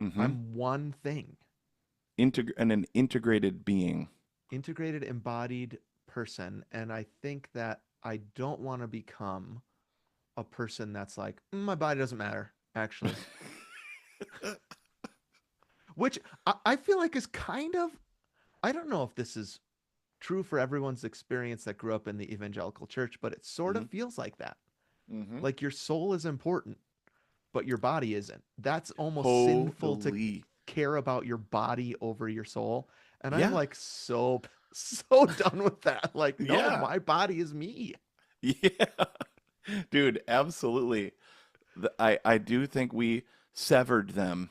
Mm-hmm. I'm one thing, An integrated being. integrated, embodied person. And I think that I don't want to become a person that's like, my body doesn't matter, actually, which I feel like is kind of, I don't know if this is true for everyone's experience that grew up in the evangelical church, but it sort Mm-hmm. of feels like that. Mm-hmm. Like your soul is important, but your body isn't. That's almost sinful to Totally. care about your body over your soul. And I'm Yeah. like so done with that. Like, no, Yeah. my body is me. Yeah. Dude, absolutely. I do think we severed them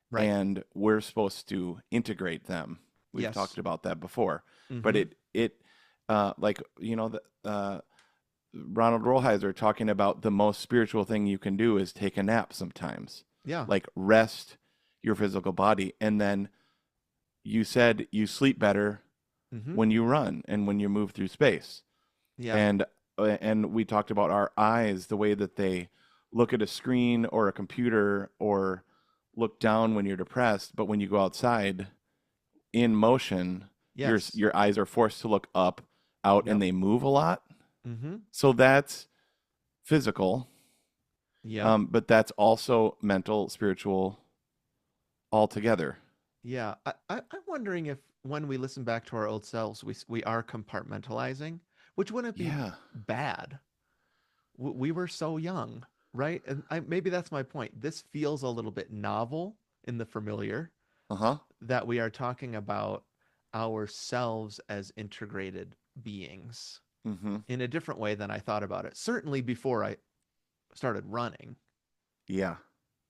Right. and we're supposed to integrate them. We've talked Yes. about that before. But Mm-hmm. like, Ronald Rolheiser talking about the most spiritual thing you can do is take a nap sometimes. Yeah. Like rest your physical body. And then you said you sleep better Mm-hmm. when you run and when you move through space. Yeah. And we talked about our eyes, the way that they look at a screen or a computer or look down when you're depressed, but when you go outside in motion, Yes. your eyes are forced to look up, out, and Yep. they move a lot. Mm-hmm. So that's physical, Yep. but that's also mental, spiritual, all together. Yeah. I'm wondering if when we listen back to our old selves, we are compartmentalizing, which wouldn't be Yeah. bad. We were so young, right? And maybe that's my point. This feels a little bit novel in the familiar Uh huh. that we are talking about ourselves as integrated beings Mm-hmm. in a different way than I thought about it. Certainly before I started running. Yeah.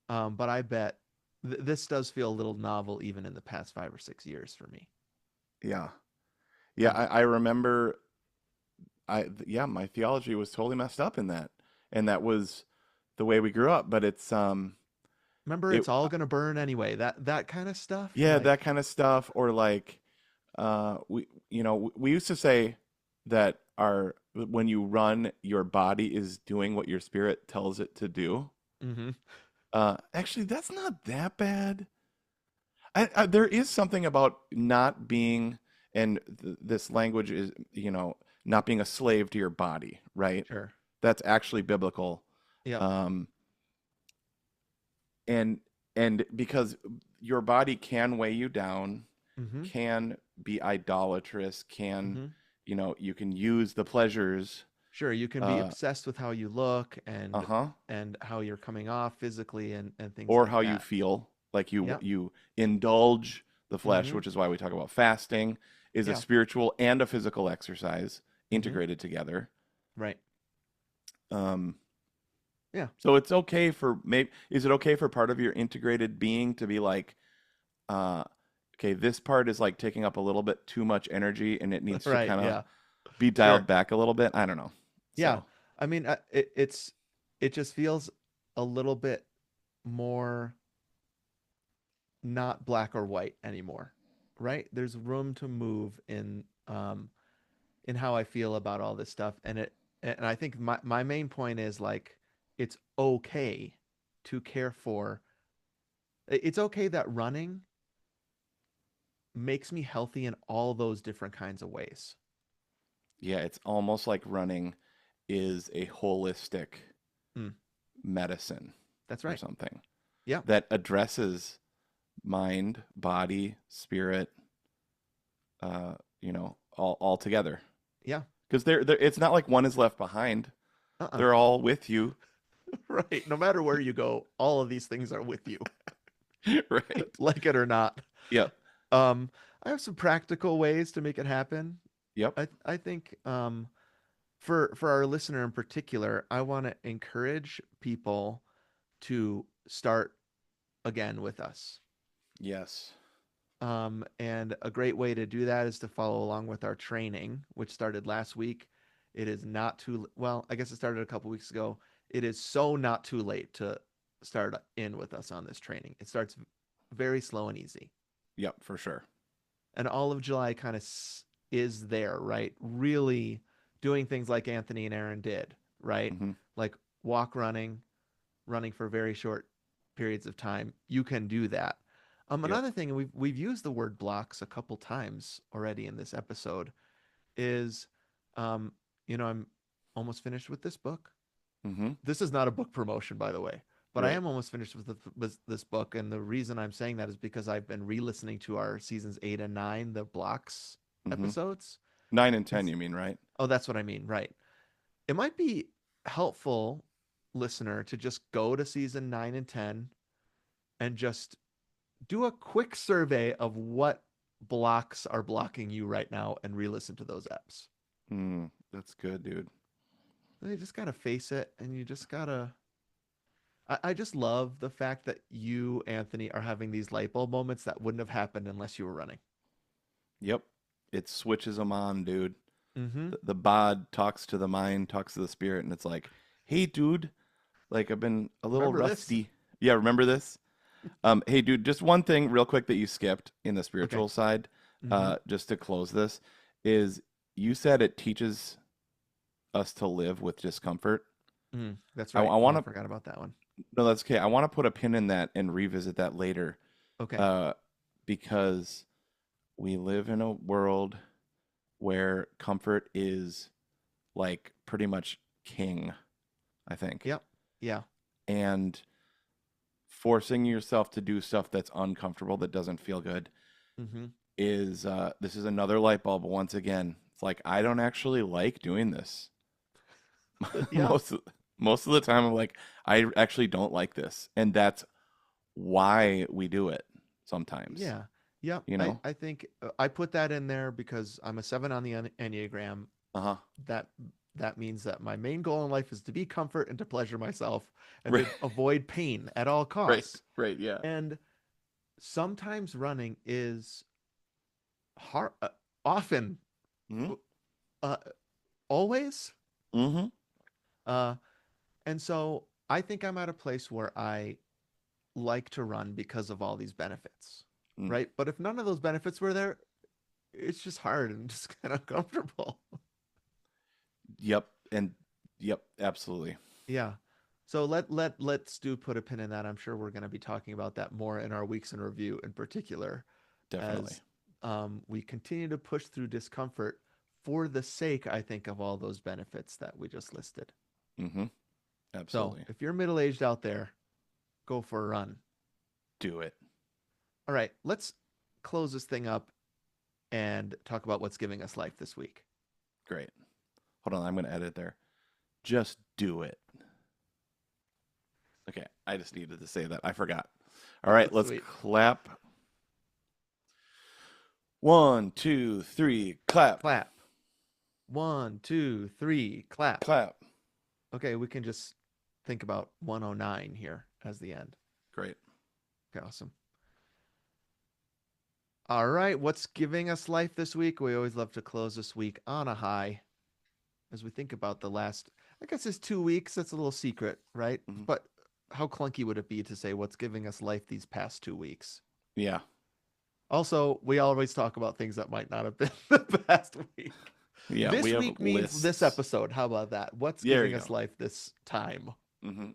But I bet this does feel a little novel even in the past 5 or 6 years for me. Yeah. Yeah. Um, I remember yeah, my theology was totally messed up in that. And that was the way we grew up. But remember, it, it's all gonna burn anyway. That kind of stuff. yeah, that Like, kind of stuff. Or like, we used to say that when you run, your body is doing what your spirit tells it to do. hmm Actually, that's not that bad. There is something about not being, and this language is, not being a slave to your body, right? sure. That's actually biblical. Yep. Um, and and because your body can weigh you down, hmm can be idolatrous, can, hmm you can use the pleasures. Sure, you can be Uh, obsessed with how you look uh-huh. and how you're coming off physically and things Or like how you that. feel, like you Yep. you indulge the flesh, hmm which is why we talk about fasting is a Yeah. spiritual and a physical exercise hmm integrated together. Right. Um, Yeah. so it's okay is it okay for part of your integrated being to be like, uh, okay, this part is like taking up a little bit too much energy and it needs to Right. kind of Yeah. be Sure. dialed back a little bit. I don't know. Yeah. So, I mean, it just feels a little bit more not black or white anymore, right? There's room to move in how I feel about all this stuff, and I think my main point is like it's okay to care for. It's okay that running makes me healthy in all those different kinds of ways. yeah, it's almost like running is a holistic Mm, medicine that's or right. something Yeah. that addresses mind, body, spirit, all together. Yeah. Because it's not like one is left behind. Uh-uh. They're all with you, Right. No matter where you go, all of these things are with you, right? like it or not. Yep, Um, I have some practical ways to make it happen. yep, I think for our listener in particular, I want to encourage people to start again with us. yes, And a great way to do that is to follow along with our training, which started last week. It is not too well, I guess it started a couple weeks ago. It is so not too late to start in with us on this training. It starts very slow and easy. yep, for sure. And all of July kind of is there, right? Really doing things like Anthony and Aaron did, right? Hmm. Like walk running for very short periods of time. You can do that. Yep. Another thing, we've used the word blocks a couple times already in this episode, is, um, I'm almost finished with this book. Hmm. This is not a book promotion, by the way, but I Right. am almost finished with this book, and the reason I'm saying that is because I've been re-listening to our seasons 8 and 9, the blocks Mm-hmm. episodes. 9 and 10, It's, you mean, right? oh, that's what I mean, right? It might be helpful, listener, to just go to season 9 and 10 and just do a quick survey of what blocks are blocking you right now and re-listen to those apps. That's good, dude. You just gotta face it, and you just gotta. I just love the fact that you, Anthony, are having these light bulb moments that wouldn't have happened unless you were running. Yep. It switches them on, dude. Mm-hmm. The bod talks to the mind, talks to the spirit, and it's like, hey, dude, like I've been a little Remember this? rusty. Yeah, remember this? Hey, dude, just one thing real quick that you skipped in the Okay. spiritual side, Mm-hmm. just to close this, is you said it teaches us to live with discomfort. That's I right. Oh, want I to, forgot about that one. no, that's okay. I want to put a pin in that and revisit that later, Okay. uh, because we live in a world where comfort is like pretty much king, I think. Yep. Yeah. And forcing yourself to do stuff that's uncomfortable, that doesn't feel good, Mm-hmm. is this is another light bulb once again. It's like I don't actually like doing this. Yep. most of, most of the time I'm like I actually don't like this. And that's why we do it sometimes, Yeah. Yep. you I, know? I think I put that in there because I'm a 7 on the Enneagram. Uh-huh. That that means that my main goal in life is to be comfort and to pleasure myself and Right. to avoid pain at all Right. costs. Right, yeah. And sometimes running is hard, often, Mhm. uh, always. Mhm. Uh, and so I think I'm at a place where I like to run because of all these benefits, Mm. right? But if none of those benefits were there, it's just hard and just kind of uncomfortable. Yep. And yep, absolutely. Yeah. So let's do put a pin in that. I'm sure we're going to be talking about that more in our weeks in review, in particular, Definitely. as we continue to push through discomfort for the sake, I think, of all those benefits that we just listed. Mhm. So Absolutely. if you're middle aged out there, go for a run. Do it. All right, let's close this thing up and talk about what's giving us life this week. Great. Hold on, I'm going to edit there. Just do it. Okay, I just needed to say that. I forgot. All right, let's Sweet. clap. 1, 2, 3, clap. Clap. 1, 2, 3, clap. Clap. Okay, we can just think about 109 here as the end. Great. Okay, awesome. All right, what's giving us life this week? We always love to close this week on a high as we think about the last, I guess it's 2 weeks. That's a little secret, right? Mhm. But how clunky would it be to say what's giving us life these past 2 weeks? Yeah. Also, we always talk about things that might not have been the past week. Yeah, we This have week means this lists. episode. How about that? What's There giving you us go. life this time? Hmm.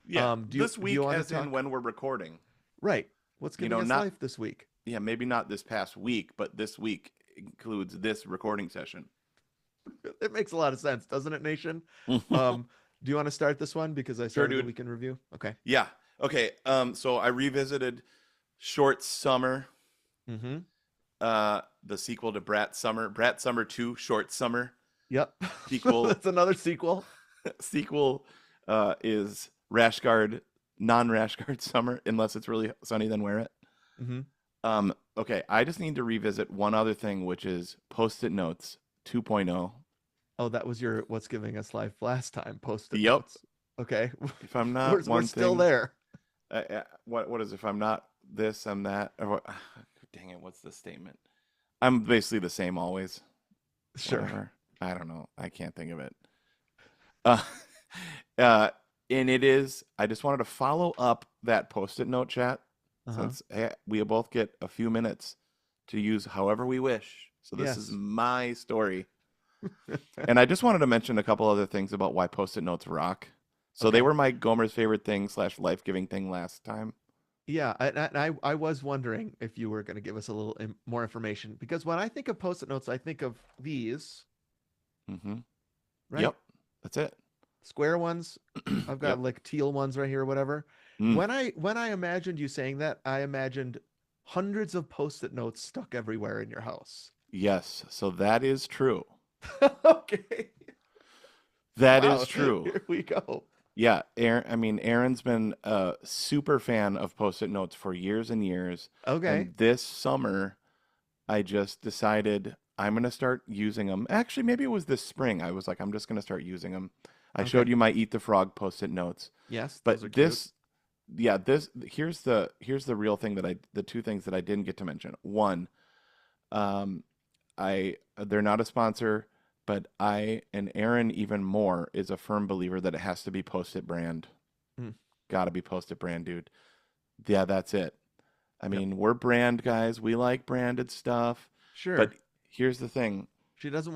Yeah, Do you this do you week want to as in talk? when we're recording. Right. What's You giving know, us not life this week? yeah, maybe not this past week, but this week includes this recording session. It makes a lot of sense, doesn't it, Nation? Sure, Do you want to start this one because I started the dude. weekend review? Okay. Yeah. Okay. So I revisited Short Summer, Mm-hmm. the sequel to Brat Summer, Brat Summer 2, Short Summer. Yep. Sequel That's another sequel. sequel is Rash Guard, non-Rash Guard Summer, unless it's really sunny, then wear it. Mm-hmm. Okay, I just need to revisit one other thing, which is Post-it Notes 2.0. Oh, that was your what's giving us life last time. Post-it Yep. notes. Okay. If I'm we're not we're one still thing, there. what is if I'm not this, I'm that. Or what, dang it, what's the statement? I'm basically the same always. Sure. Whatever. I don't know. I can't think of it. Uh, uh, and it is. I just wanted to follow up that Post-it note chat Uh-huh. since we both get a few minutes to use however we wish. So this is Yes. my story. And I just wanted to mention a couple other things about why Post-it notes rock. So they Okay. were my Gomer's favorite thing / life-giving thing last time. Yeah, I was wondering if you were going to give us a little more information because when I think of Post-it notes, I think of these, Mm-hmm. right? Yep, that's it. Square ones. I've got Yep. like teal ones right here or whatever. Mm. When I imagined you saying that, I imagined hundreds of Post-it notes stuck everywhere in your house. Yes, so that is true. Okay. That is Wow. true. Here we go. Yeah, Aaron's been a super fan of Post-it notes for years and years, Okay. and this summer I just decided I'm gonna start using them. Actually, maybe it was this spring. I was like, I'm just gonna start using them. I showed Okay. you my Eat the Frog Post-it notes, Yes, those are but cute. this here's the real thing that the two things that I didn't get to mention. One, um, I they're not a sponsor, but I and Aaron even more is a firm believer that it has to be Post-it brand. Mm, Got to be Post-it brand, dude. Yeah, that's it. I yep. mean, we're brand guys. We like branded stuff. Sure. But here's the thing. She doesn't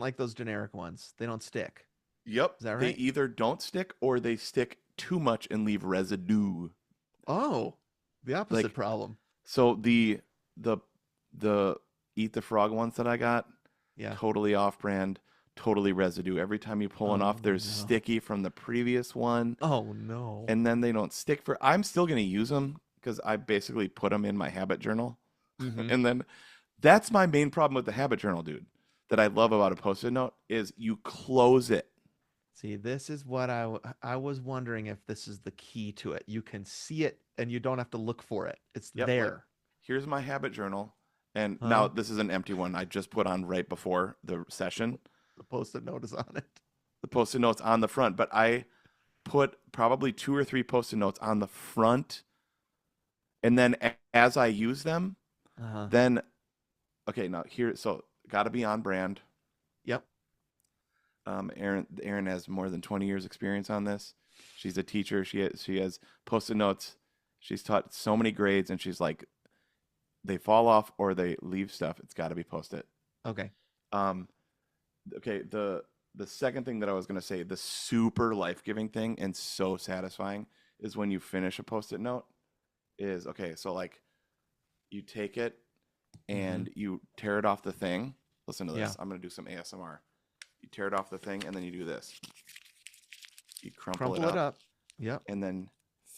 like those generic ones. They don't stick. Yep, Is that they right? either don't stick or they stick too much and leave residue. Oh, the opposite Like problem. so the the Eat the Frog ones that I got, Yeah. totally off brand, totally residue. Every time you pull one Oh off, there's no. sticky from the previous one, Oh no. and then they don't stick for. I'm still gonna use them because I basically put them in my habit journal, Mm-hmm. and then that's my main problem with the habit journal, dude. That I love about a post-it note is you close it. See, this is what I was wondering if this is the key to it. You can see it and you don't have to look for it. It's Yep, like there. here's my habit journal. And now Huh? this is an empty one I just put on right before the session. The post-it note is on it. The post-it notes on the front, but I put probably two or three post-it notes on the front, and then as I use them, Uh-huh. then okay, now here so got to be on brand. Yep. Aaron has more than 20 years experience on this. She's a teacher. She has post-it notes. She's taught so many grades, and she's like, they fall off or they leave stuff. It's got to be post-it. Okay. Um, okay, the second thing that I was gonna say, the super life-giving thing and so satisfying is when you finish a post-it note. Is okay, so like you take it Mm-hmm. and you tear it off the thing. Listen to Yeah. this. I'm gonna do some ASMR. You tear it off the thing and then you do this. You crumple it Crumple it up up. Yep. and then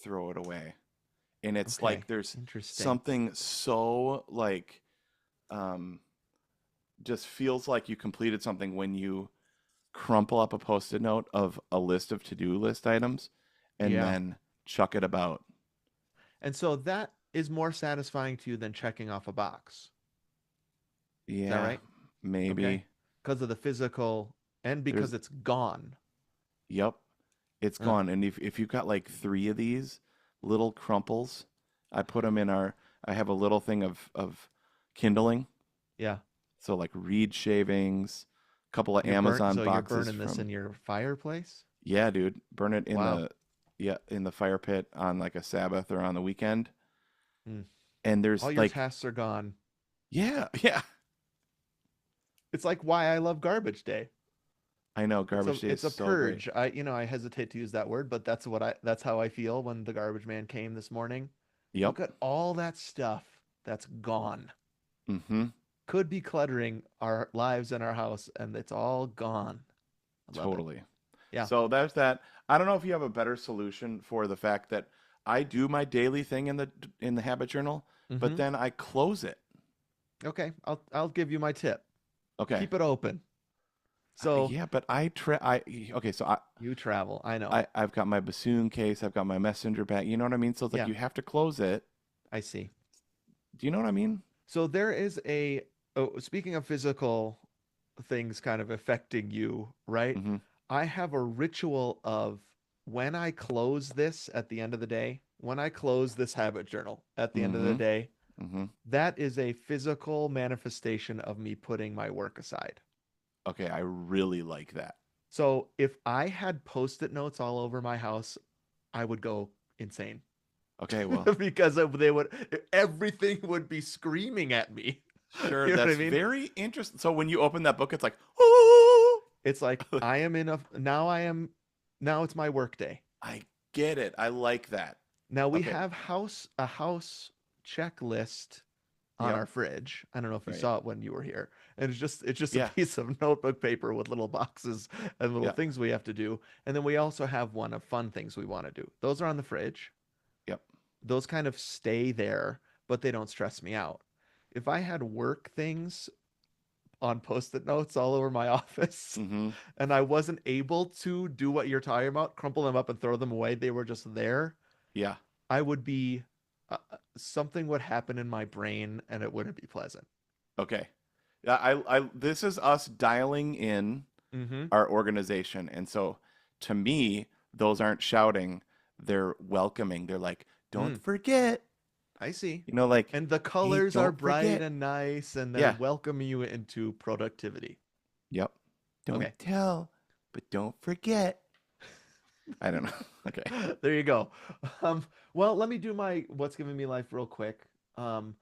throw it away. And it's Okay. like there's Interesting. something so like um just feels like you completed something when you crumple up a post-it note of a list of to-do list items and Yeah. then chuck it about. And so that is more satisfying to you than checking off a box. Is that Yeah, right? Okay. maybe. Because of the physical and because There's it's gone. yep, it's Huh. gone. And if you've got like three of these little crumples, I put them in our I have a little thing of kindling. Yeah. So like reed shavings, a couple of Amazon You're boxes burning this from in your fireplace? yeah, dude, burn it in Wow. the yeah, in the fire pit on like a Sabbath or on the weekend. Mm. And there's All your like tasks are gone. yeah, yeah. It's like why I love garbage day. I know garbage day is It's a so great. purge. I hesitate to use that word, but that's how I feel when the garbage man came this morning. Yep. Look at all that stuff that's gone. Mm-hmm. Could be cluttering our lives and our house, and it's all gone. I love it. Totally. Yeah. So there's that. I don't know if you have a better solution for the fact that I do my daily thing in the habit journal, but Mm-hmm. then I close it. Okay. I'll give you my tip. Okay. Keep it open. So Yeah, but I okay, so you travel. I know. I've got my bassoon case, I've got my messenger bag. You know what I mean? So it's like Yeah, you have to close it. I see. Do you know what I mean? So there is a oh, speaking of physical things kind of affecting you, right? Mm-hmm. I have a ritual of when I close this at the end of the day, when I close this habit journal at the end of the Mm-hmm. day, Mm-hmm. that is a physical manifestation of me putting my work aside. Okay, I really like that. So if I had post-it notes all over my house, I would go insane Okay, well, because they would everything would be screaming at me. sure, You know what I that's mean? very interesting. So when you open that book, it's like, oh, It's like I am in a now it's my work day. I get it. I like that. Now we Okay. have a house checklist on Yep. our fridge. I don't know if you Right. saw it when you were here. And it's just a Yeah. piece of notebook paper with little boxes and little Yeah. things we have to do. And then we also have one of fun things we want to do. Those are on the fridge. Yep. Those kind of stay there, but they don't stress me out. If I had work things, on post-it notes all over my office. Mm-hmm. And I wasn't able to do what you're talking about, crumple them up and throw them away. They were just there. Yeah. I would be something would happen in my brain and it wouldn't be pleasant. Okay. Yeah, I this is us dialing in Mm-hmm. our organization. And so to me, those aren't shouting, they're welcoming. They're like, don't Mm, forget. I see. Like, And the hey, colors are don't bright forget. and nice, and they're Yeah. welcoming you into productivity. Yep. Don't Okay. tell, but don't forget. I don't know. Okay. There you go. Well, let me do my what's giving me life real quick. Um,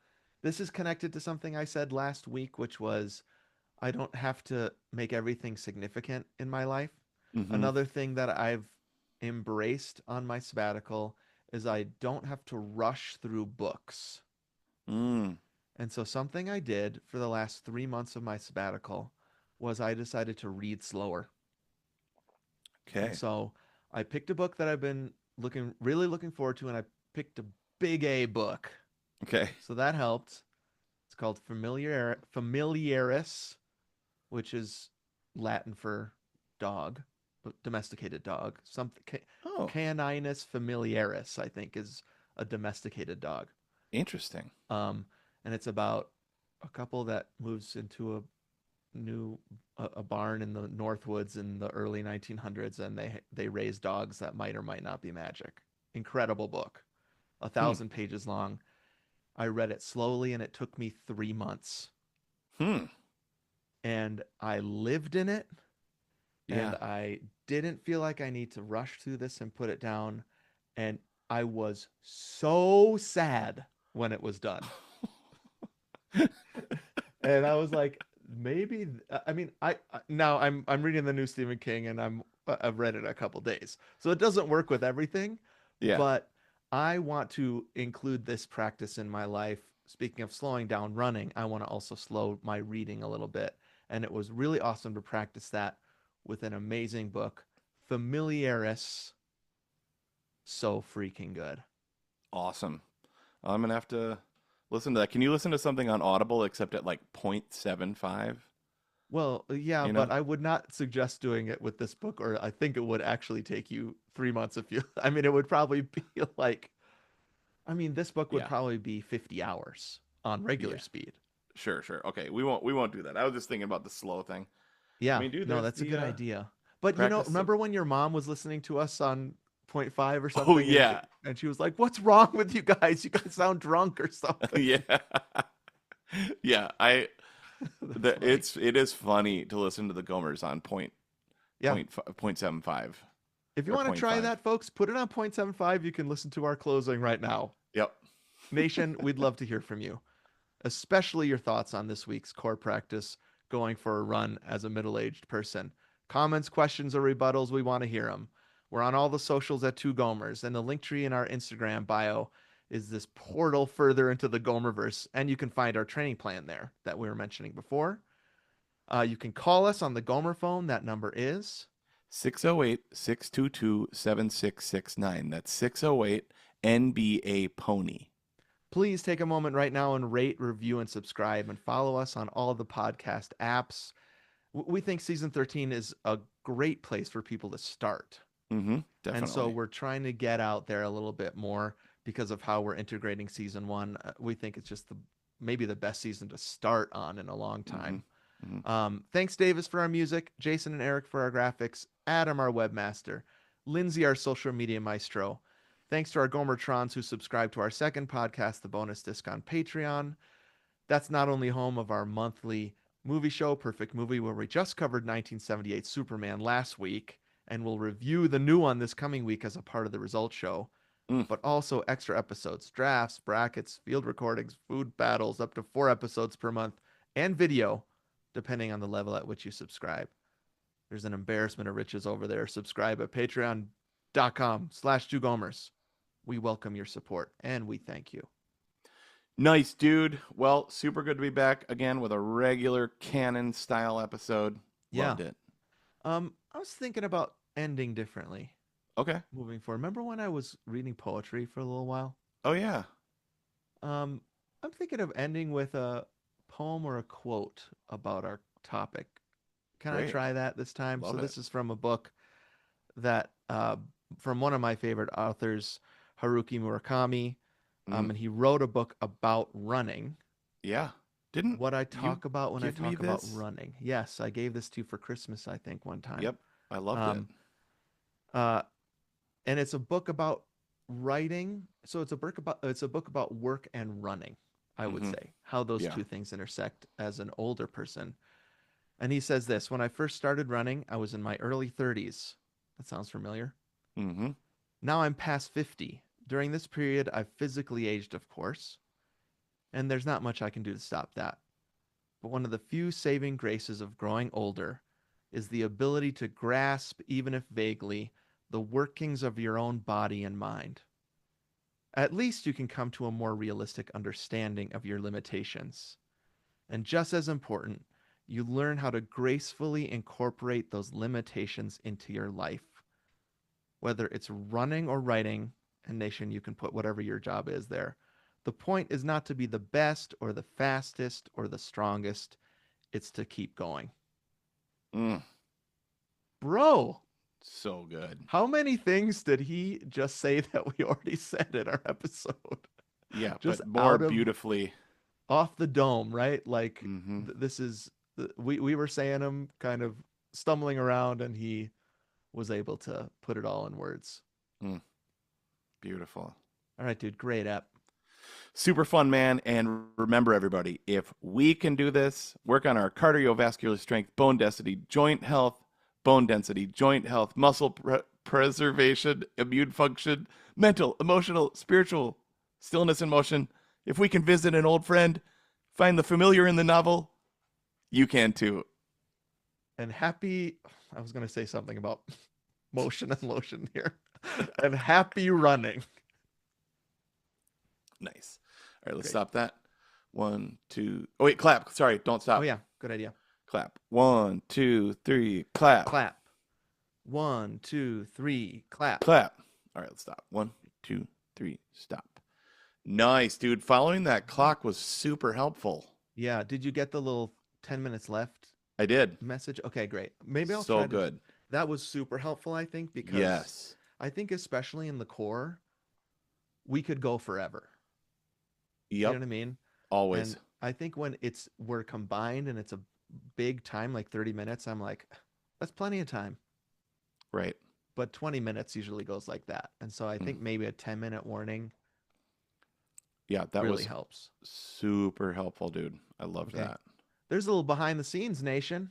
this is connected to something I said last week, which was I don't have to make everything significant in my life. Mm-hmm. Another thing that I've embraced on my sabbatical is I don't have to rush through books. Mm. And so something I did for the last 3 months of my sabbatical was I decided to read slower. And Okay. so I picked a book that I've been really looking forward to, and I picked a big A book. Okay. So that helped. It's called Familiaris, which is Latin for dog, domesticated dog. Something Oh, Caninus familiaris, I think, is a domesticated dog. interesting. Um, and it's about a couple that moves into a barn in the Northwoods in the early 1900s, and they raise dogs that might or might not be magic. Incredible book, a Hmm. 1,000 pages long. I read it slowly, and it took me 3 months, Hmm. and I lived in it, and Yeah. I didn't feel like I need to rush through this and put it down, and I was so sad when it was done. And I was like, maybe I mean now I'm reading the new Stephen King, and I've read it a couple days, so it doesn't work with everything, Yeah. but I want to include this practice in my life. Speaking of slowing down running, I want to also slow my reading a little bit, and it was really awesome to practice that with an amazing book, Familiaris. So freaking good. Awesome. I'm gonna have to listen to that. Can you listen to something on Audible except at like 0.75? Well, yeah, You but know? I would not suggest doing it with this book, or I think it would actually take you 3 months if you, I mean, it would probably be like, I mean, this book would Yeah. probably be 50 hours on regular Yeah. speed. Sure, sure. Okay. We won't do that. I was just thinking about the slow thing. I Yeah, mean, dude, no, there's that's a the good idea. But practice of remember when your mom was listening to us on point five or Oh something, and yeah. and she was like, "What's wrong with you guys? You guys sound drunk or something." Yeah. Yeah, I That's funny. it is funny to listen to the Gomers on Yeah. 0.75 If you or want to point try 0.5. that, folks, put it on 0.75. You can listen to our closing right now. Yep. Nation, we'd love to hear from you, especially your thoughts on this week's core practice, going for a run as a middle aged person. Comments, questions, or rebuttals, we want to hear them. We're on all the socials at Two Gomers, and the link tree in our Instagram bio is this portal further into the Gomerverse, and you can find our training plan there that we were mentioning before. You can call us on the Gomer phone. That number is 608-622-7669. That's 608 NBA Pony. please take a moment right now and rate, review, and subscribe, and follow us on all the podcast apps. We think season 13 is a great place for people to start. And so Definitely. we're trying to get out there a little bit more because of how we're integrating season one. We think it's just maybe the best season to start on in a long hmm time. hmm Thanks, Davis, for our music, Jason and Eric for our graphics, Adam, our webmaster, Lindsay, our social media maestro. Thanks to our Gomertrons who subscribe to our second podcast, The Bonus Disc on Patreon. That's not only home of our monthly movie show, Perfect Movie, where we just covered 1978 Superman last week, and we'll review the new one this coming week as a part of the results show, Mm. but also extra episodes, drafts, brackets, field recordings, food battles, up to 4 episodes per month, and video, depending on the level at which you subscribe. There's an embarrassment of riches over there. Subscribe at patreon.com/twogomers. We welcome your support, and we thank you. Nice, dude. Well, super good to be back again with a regular canon style episode. Yeah. Loved it. I was thinking about ending differently Okay. moving forward. Remember when I was reading poetry for a little while? Oh, yeah. Um, I'm thinking of ending with a poem or a quote about topic. Can I Great. try that this time? So Love it. this is from a book that from one of my favorite authors, Haruki Murakami, Mm, and he wrote a book about running. yeah. Didn't What I you talk about when I give me talk about this? running. Yes, I gave this to you for Christmas, I think, one time. Yep. I loved it. Um, uh, and it's a book about writing. So it's a book about work and running, I would Mm-hmm. say, how those Yeah. two things intersect as an older person. And he says this, when I first started running, I was in my early 30s. That sounds familiar. Mm-hmm. Now I'm past 50. During this period, I've physically aged, of course, and there's not much I can do to stop that. But one of the few saving graces of growing older is the ability to grasp, even if vaguely, the workings of your own body and mind. At least you can come to a more realistic understanding of your limitations. And just as important, you learn how to gracefully incorporate those limitations into your life. Whether it's running or writing, and Nation, you can put whatever your job is there. The point is not to be the best or the fastest or the strongest, it's to keep going. Mm, Bro, so good. how many things did he just say that we already said in our episode? Yeah, Just but more out of beautifully. off the dome, right? Like Mm-hmm. this is we were saying him kind of stumbling around and he was able to put it all in words. Mm, beautiful. All right, dude, great app. Super fun, man. And remember, everybody, if we can do this, work on our cardiovascular strength, bone density, joint health, preservation, immune function, mental, emotional, spiritual, stillness and motion. If we can visit an old friend, find the familiar in the novel, you can too. And happy I was going to say something about motion and lotion here. And happy running. Nice. All right, let's Great. stop that. One, two. Oh, wait, clap. Sorry, don't Oh stop. yeah, good idea. Clap. One, two, three, clap. Clap. 1, 2, 3, clap. Clap. All right, let's stop. One, two, three, stop. Nice, dude. Following that clock was super helpful. Yeah, did you get the little 10 minutes left I did. message? Okay, great. Maybe I'll So try to good. that was super helpful, I think, because Yes. I think especially in the core, we could go forever. You know Yep. what I mean? Always. And I think when we're combined and it's a big time, like 30 minutes, I'm like, that's plenty of time. Right. But 20 minutes usually goes like that. And so I Mm. think maybe a 10-minute warning Yeah, that really was helps. super helpful, dude. I loved Okay. that. There's a little behind the scenes, Nation.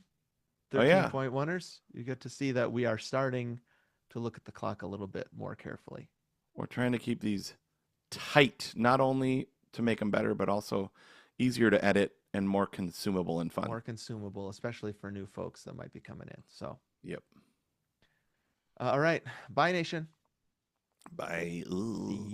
Oh, yeah. 13-point-1ers. You get to see that we are starting to look at the clock a little bit more carefully. We're trying to keep these tight, not only to make them better, but also easier to edit and more consumable and fun. More consumable, especially for new folks that might be coming in. So, Yep. all right. Bye, Nation. Bye. Ooh.